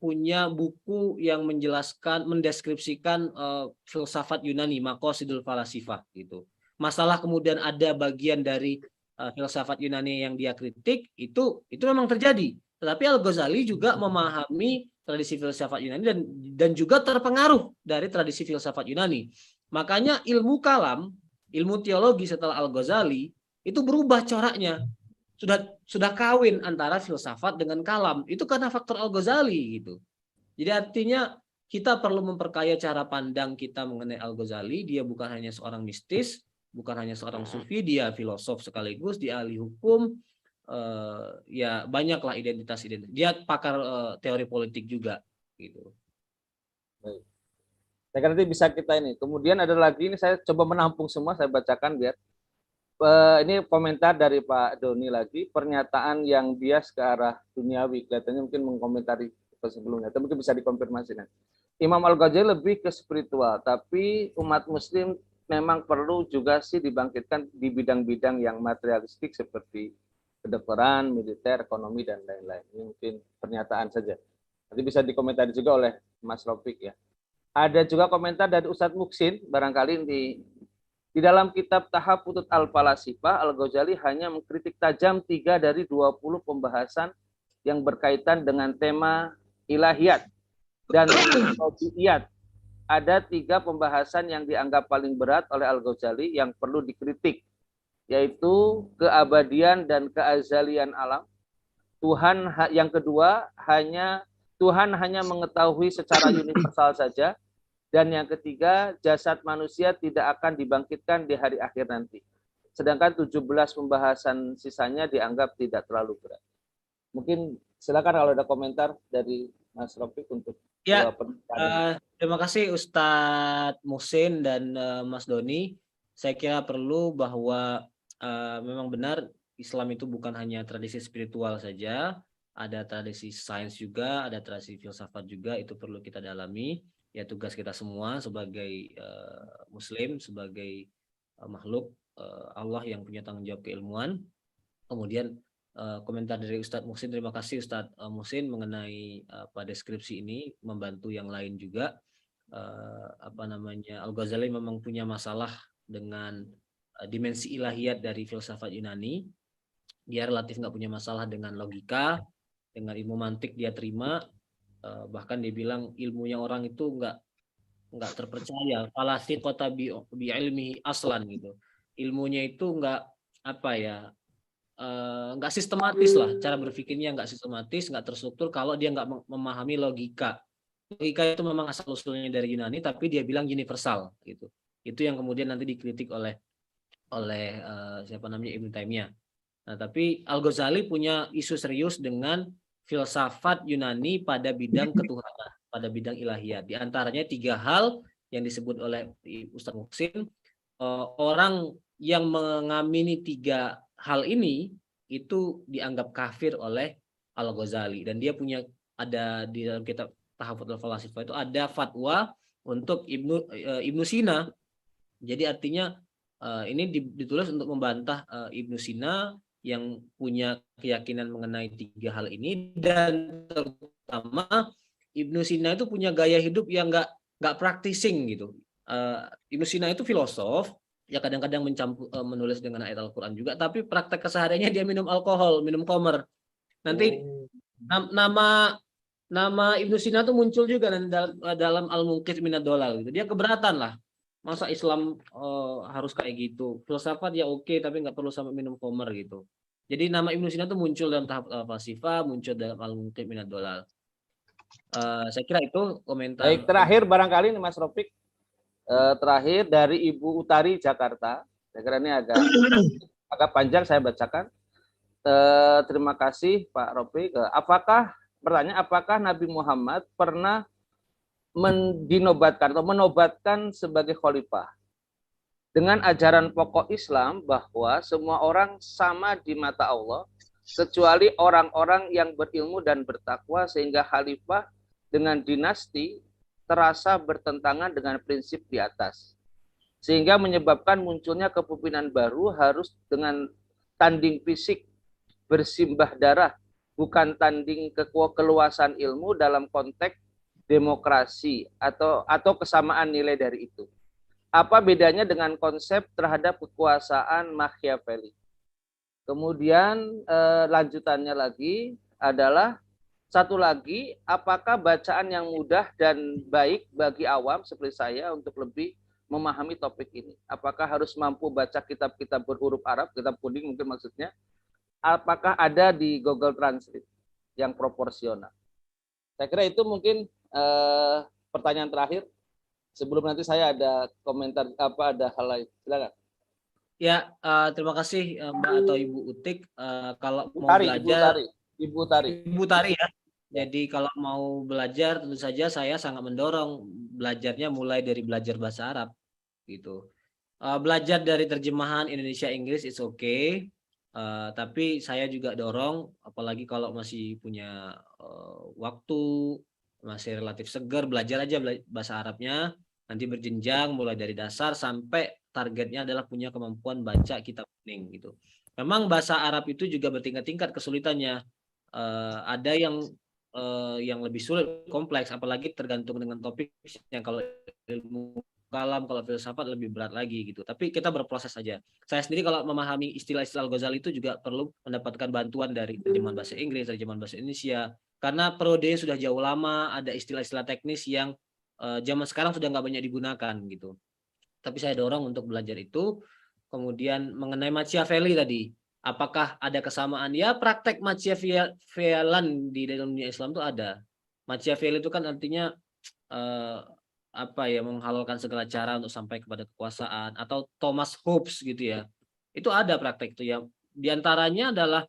punya buku yang menjelaskan, mendeskripsikan filsafat Yunani, Maqasidul Falasifah gitu. Masalah kemudian ada bagian dari filsafat Yunani yang dia kritik, itu memang terjadi. Tetapi Al-Ghazali juga memahami tradisi filsafat Yunani dan juga terpengaruh dari tradisi filsafat Yunani. Makanya ilmu kalam, ilmu teologi setelah Al-Ghazali itu berubah coraknya. Sudah kawin antara filsafat dengan kalam. Itu karena faktor Al-Ghazali gitu. Jadi artinya kita perlu memperkaya cara pandang kita mengenai Al-Ghazali. Dia bukan hanya seorang mistis, bukan hanya seorang sufi, dia filosof sekaligus, dia ahli hukum, ya banyaklah identitas. Dia pakar teori politik juga gitu. Baik. Saya kira nanti bisa kita ini. Kemudian ada lagi, ini saya coba menampung semua, saya bacakan biar ini komentar dari Pak Doni lagi, pernyataan yang bias ke arah duniawi, kelihatannya mungkin mengkomentari sebelumnya, tapi mungkin bisa dikonfirmasi nanti. Imam Al-Ghazali lebih ke spiritual, tapi umat muslim memang perlu juga sih dibangkitkan di bidang-bidang yang materialistik seperti kedokteran, militer, ekonomi, dan lain-lain. Ini mungkin pernyataan saja. Nanti bisa dikomentari juga oleh Mas Rofik ya. Ada juga komentar dari Ustadz Muksin, barangkali di dalam kitab Tahafutut Al-Falasifah, Al-Ghazali hanya mengkritik tajam 3 dari 20 pembahasan yang berkaitan dengan tema ilahiyat dan tabiiyat. Ada 3 pembahasan yang dianggap paling berat oleh Al-Ghazali yang perlu dikritik, yaitu keabadian dan keazalian alam. Yang kedua, Tuhan hanya mengetahui secara universal saja. Dan yang ketiga, jasad manusia tidak akan dibangkitkan di hari akhir nanti. Sedangkan 17 pembahasan sisanya dianggap tidak terlalu berat. Mungkin silakan kalau ada komentar dari Mas Rofik untuk ya. Terima kasih Ustadz Muhsin dan Mas Doni. Saya kira perlu bahwa memang benar Islam itu bukan hanya tradisi spiritual saja, ada tradisi sains juga, ada tradisi filsafat juga, itu perlu kita dalami. Ya tugas kita semua sebagai Muslim, sebagai makhluk Allah yang punya tanggung jawab keilmuan. Kemudian komentar dari Ustadz Muhsin, terima kasih Ustadz Muhsin mengenai deskripsi ini, membantu yang lain juga. Al-Ghazali memang punya masalah dengan dimensi ilahiyat dari filsafat Yunani. Dia relatif nggak punya masalah dengan logika, dengan ilmu mantik dia terima. Bahkan dia bilang ilmunya orang itu nggak terpercaya, falasi kota bi ilmi aslan gitu, ilmunya itu nggak sistematis lah, cara berpikirnya nggak sistematis, nggak terstruktur kalau dia nggak memahami logika itu memang asal usulnya dari Yunani, tapi dia bilang universal gitu. Itu yang kemudian nanti dikritik oleh Ibnu Taimiyah. Nah, tapi Al-Ghazali punya isu serius dengan filsafat Yunani pada bidang ketuhanan, pada bidang ilahiyat. Di antaranya 3 hal yang disebut oleh Ustadz Muhsin. Orang yang mengamini 3 hal ini itu dianggap kafir oleh Al-Ghazali. Dan dia ada di dalam kitab Tahafut al-Falasifah itu ada fatwa untuk Ibnu Sina. Jadi artinya ini ditulis untuk membantah Ibnu Sina yang punya keyakinan mengenai 3 hal ini, dan terutama Ibnu Sina itu punya gaya hidup yang nggak practicing gitu. Ibnu Sina itu filosof, ya kadang-kadang menulis dengan ayat Al-Quran juga, tapi praktek kesehariannya dia minum alkohol, minum khamr. Nanti nama Ibnu Sina itu muncul juga dalam Al-Munqidh Minad Dhalal gitu. Dia keberatan lah. Masa Islam harus kayak gitu? Filsafat ya oke, tapi nggak perlu sampai minum khamr gitu. Jadi nama Ibnu Sina itu muncul dalam tahap Al-Falsifah, muncul dalam Al-Munqidh Minad Dhalal. Saya kira itu komentar. Baik, terakhir barangkali nih Mas Rofik, Terakhir dari Ibu Utari Jakarta. Saya kira ini agak panjang saya bacakan. Terima kasih Pak Ropi. Apakah Nabi Muhammad pernah dinobatkan atau menobatkan sebagai khalifah dengan ajaran pokok Islam bahwa semua orang sama di mata Allah kecuali orang-orang yang berilmu dan bertakwa, sehingga khalifah dengan dinasti terasa bertentangan dengan prinsip di atas, sehingga menyebabkan munculnya kepemimpinan baru harus dengan tanding fisik bersimbah darah, bukan tanding keluasan ilmu dalam konteks demokrasi atau kesamaan nilai dari itu. Apa bedanya dengan konsep terhadap kekuasaan Machiavelli? Kemudian lanjutannya lagi adalah satu lagi, apakah bacaan yang mudah dan baik bagi awam seperti saya untuk lebih memahami topik ini? Apakah harus mampu baca kitab-kitab berhuruf Arab, kitab kuning mungkin maksudnya? Apakah ada di Google Translate yang proporsional? Saya kira itu mungkin pertanyaan terakhir. Sebelum nanti saya ada komentar ada hal lain. Silakan. Ya, terima kasih Mbak atau Ibu Utik. Kalau mau belajar, Ibu Tari ya. Jadi kalau mau belajar tentu saja saya sangat mendorong belajarnya mulai dari belajar bahasa Arab gitu. Belajar dari terjemahan Indonesia Inggris it's okay. Tapi saya juga dorong, apalagi kalau masih punya waktu, masih relatif segar, belajar aja bahasa Arabnya. Nanti berjenjang mulai dari dasar sampai targetnya adalah punya kemampuan baca kitab kuning gitu. Memang bahasa Arab itu juga bertingkat-tingkat kesulitannya. Ada yang lebih sulit, kompleks, apalagi tergantung dengan topik. Yang kalau ilmu kalam, kalau filsafat lebih berat lagi gitu. Tapi kita berproses saja. Saya sendiri kalau memahami istilah-istilah Al-Ghazali itu juga perlu mendapatkan bantuan dari terjemahan bahasa Inggris, terjemahan bahasa Indonesia. Karena periodenya sudah jauh lama, ada istilah-istilah teknis yang zaman sekarang sudah nggak banyak digunakan gitu. Tapi saya dorong untuk belajar itu. Kemudian mengenai Machiavelli tadi, apakah ada kesamaan? Ya, praktek Machiavellian di dalam dunia Islam itu ada. Machiavelli itu kan artinya menghalalkan segala cara untuk sampai kepada kekuasaan, atau Thomas Hobbes gitu ya. Itu ada praktek itu ya. Di antaranya adalah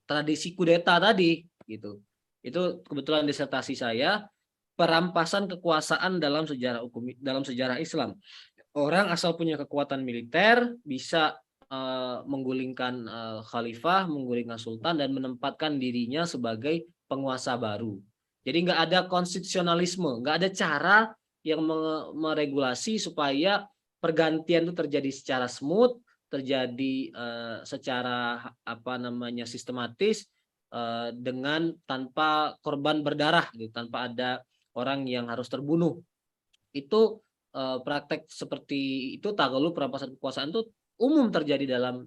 tradisi kudeta tadi gitu. Itu kebetulan disertasi saya, perampasan kekuasaan dalam sejarah Islam. Orang asal punya kekuatan militer bisa menggulingkan khalifah, menggulingkan sultan, dan menempatkan dirinya sebagai penguasa baru. Jadi nggak ada konstitusionalisme, nggak ada cara yang meregulasi supaya pergantian itu terjadi secara smooth, terjadi secara sistematis, dengan tanpa korban berdarah, gitu, tanpa ada orang yang harus terbunuh. Itu praktek seperti itu, tagaluk, perampasan kekuasaan itu umum terjadi dalam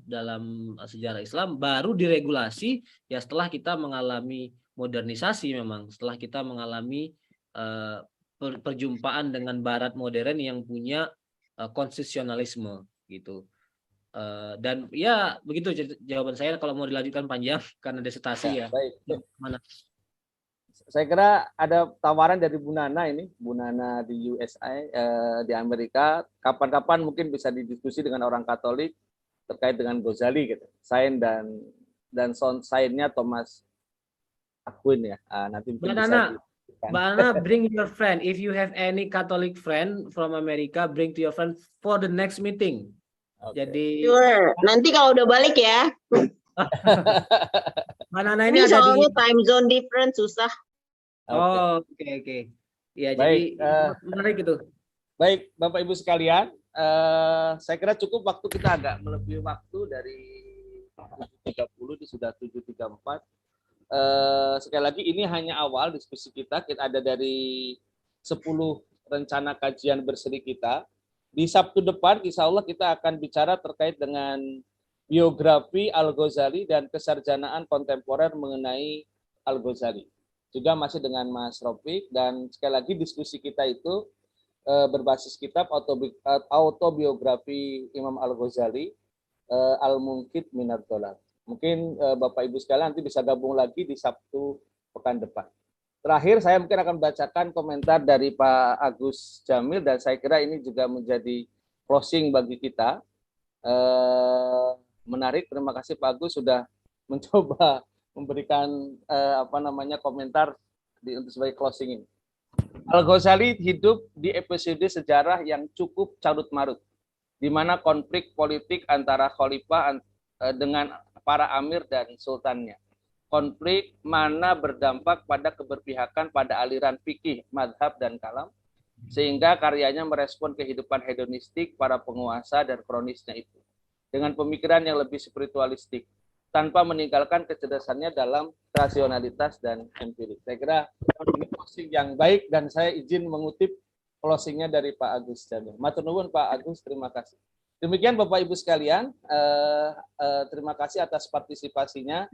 sejarah Islam, baru diregulasi ya setelah kita mengalami modernisasi, memang setelah kita mengalami perjumpaan dengan Barat modern yang punya konstitusionalisme gitu. Dan ya begitu jawaban saya. Kalau mau dilanjutkan panjang karena disertasi ya. Baik. Mana? Saya kira ada tawaran dari Bu Nana ini, Bu Nana di USA, di Amerika. Kapan-kapan mungkin bisa didiskusi dengan orang Katolik terkait dengan Ghazali gitu. Sain dan sound sainnya Thomas Aquin ya. Nanti mungkin Mbak Nana, bring your friend. If you have any Catholic friend from America, bring to your friend for the next meeting. Okay. Jadi sure. Nanti kalau udah balik ya. Mbak Nana ini ada soalnya time zone different susah. Oh, oke. Ya, baik, jadi menarik itu. Baik, Bapak Ibu sekalian, saya kira cukup waktu, kita agak melebihi waktu dari 7.30, ini sudah 7.34. Sekali lagi ini hanya awal diskusi kita. Kita ada dari 10 rencana kajian berseri kita. Di Sabtu depan insya Allah kita akan bicara terkait dengan biografi Al-Ghazali dan kesarjanaan kontemporer mengenai Al-Ghazali. Juga masih dengan Mas Rofik, dan sekali lagi diskusi kita itu berbasis kitab autobiografi Imam Al-Ghazali, Al-Munqidh Minad Dhalal. Mungkin Bapak Ibu sekalian nanti bisa gabung lagi di Sabtu pekan depan. Terakhir saya mungkin akan bacakan komentar dari Pak Agus Jamil dan saya kira ini juga menjadi closing bagi kita. Menarik, terima kasih Pak Agus sudah mencoba memberikan komentar untuk sebagai closing ini. Al-Ghazali hidup di episode sejarah yang cukup carut-marut, di mana konflik politik antara khalifah dengan para amir dan sultannya. Konflik mana berdampak pada keberpihakan pada aliran fikih, madhab, dan kalam, sehingga karyanya merespon kehidupan hedonistik para penguasa dan kronisnya itu, dengan pemikiran yang lebih spiritualistik, tanpa meninggalkan kecerdasannya dalam rasionalitas dan empirik. Saya kira ini closing yang baik dan saya izin mengutip closingnya dari Pak Agus Jamil. Matur nuwun Pak Agus, terima kasih. Demikian Bapak Ibu sekalian, terima kasih atas partisipasinya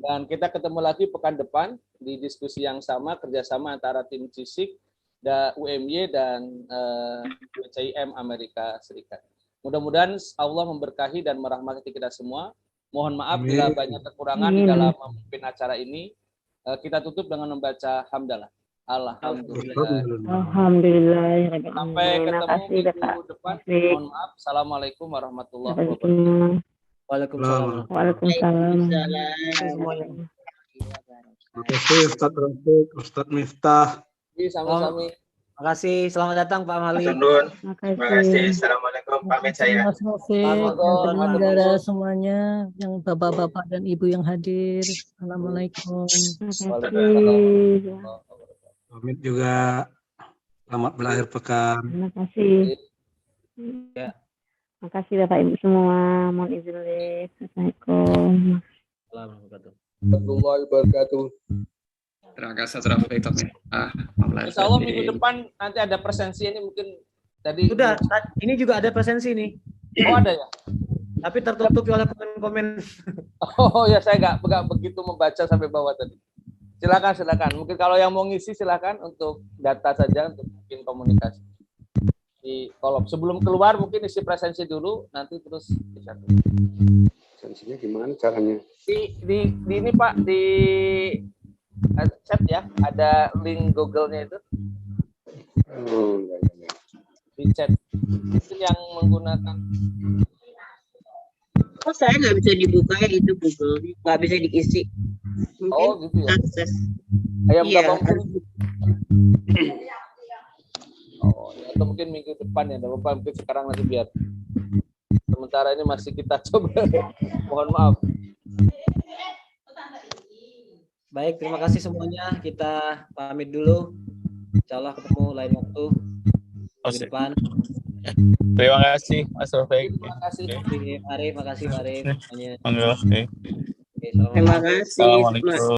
dan kita ketemu lagi pekan depan di diskusi yang sama, kerjasama antara tim CISIK, UMY dan CIM Amerika Serikat. Mudah-mudahan Allah memberkahi dan merahmati kita semua. Mohon maaf bila banyak kekurangan di dalam memimpin acara ini. Kita tutup dengan membaca hamdalah. Alhamdulillah. Alhamdulillah. Sampai ketemu minggu depan. Mohon maaf. Assalamualaikum warahmatullahi wabarakatuh. Waalaikumsalam. Waalaikumsalam. Terima kasih Ustadz Rafiq, Ustadz Miftah. Sama-sama. Terima kasih. Selamat datang Pak Mali. Terima kasih. Assalamualaikum. Pamit saya. Mas Rafiq, yang penyelenggara semuanya, yang bapak-bapak dan ibu yang hadir. Assalamualaikum. Pamit juga. Selamat berakhir pekan. Terima kasih. Ya. Terima kasih Bapak Ibu semua. Mohon izin. Assalamualaikum. Assalamualaikum. Warahmatullahi wabarakatuh. Terima kasih Rafiq. Insya Allah minggu depan nanti ada presensi ini mungkin tadi. Sudah, ini juga ada presensi nih. Oh ada ya? Tapi tertutupi oleh komen-komen. Oh ya, saya nggak begitu membaca sampai bawah tadi. Silakan. Mungkin kalau yang mau ngisi silakan untuk data saja untuk mungkin komunikasi di kolom. Sebelum keluar mungkin isi presensi dulu, nanti terus bisa. Presensinya gimana caranya? Di ini Pak di chat ya, ada link Google-nya itu. Oh, ya. Di chat. Itu yang menggunakan. Oh, saya nggak bisa dibuka ya itu Google, nggak bisa diisi. Mungkin Oh gitu ya. akses. Ayam Iya. Oh, ya, atau mungkin minggu depan ya, tidak apa-apa, mungkin sekarang nanti biar. Sementara ini masih kita coba. Mohon maaf. Baik, terima kasih semuanya. Kita pamit dulu. Insya Allah ketemu lain waktu di depan. Terima kasih Mas Rafiq. Terima kasih. Makasih Pak Arif semuanya. Monggo. Oke, Terima kasih. Assalamualaikum.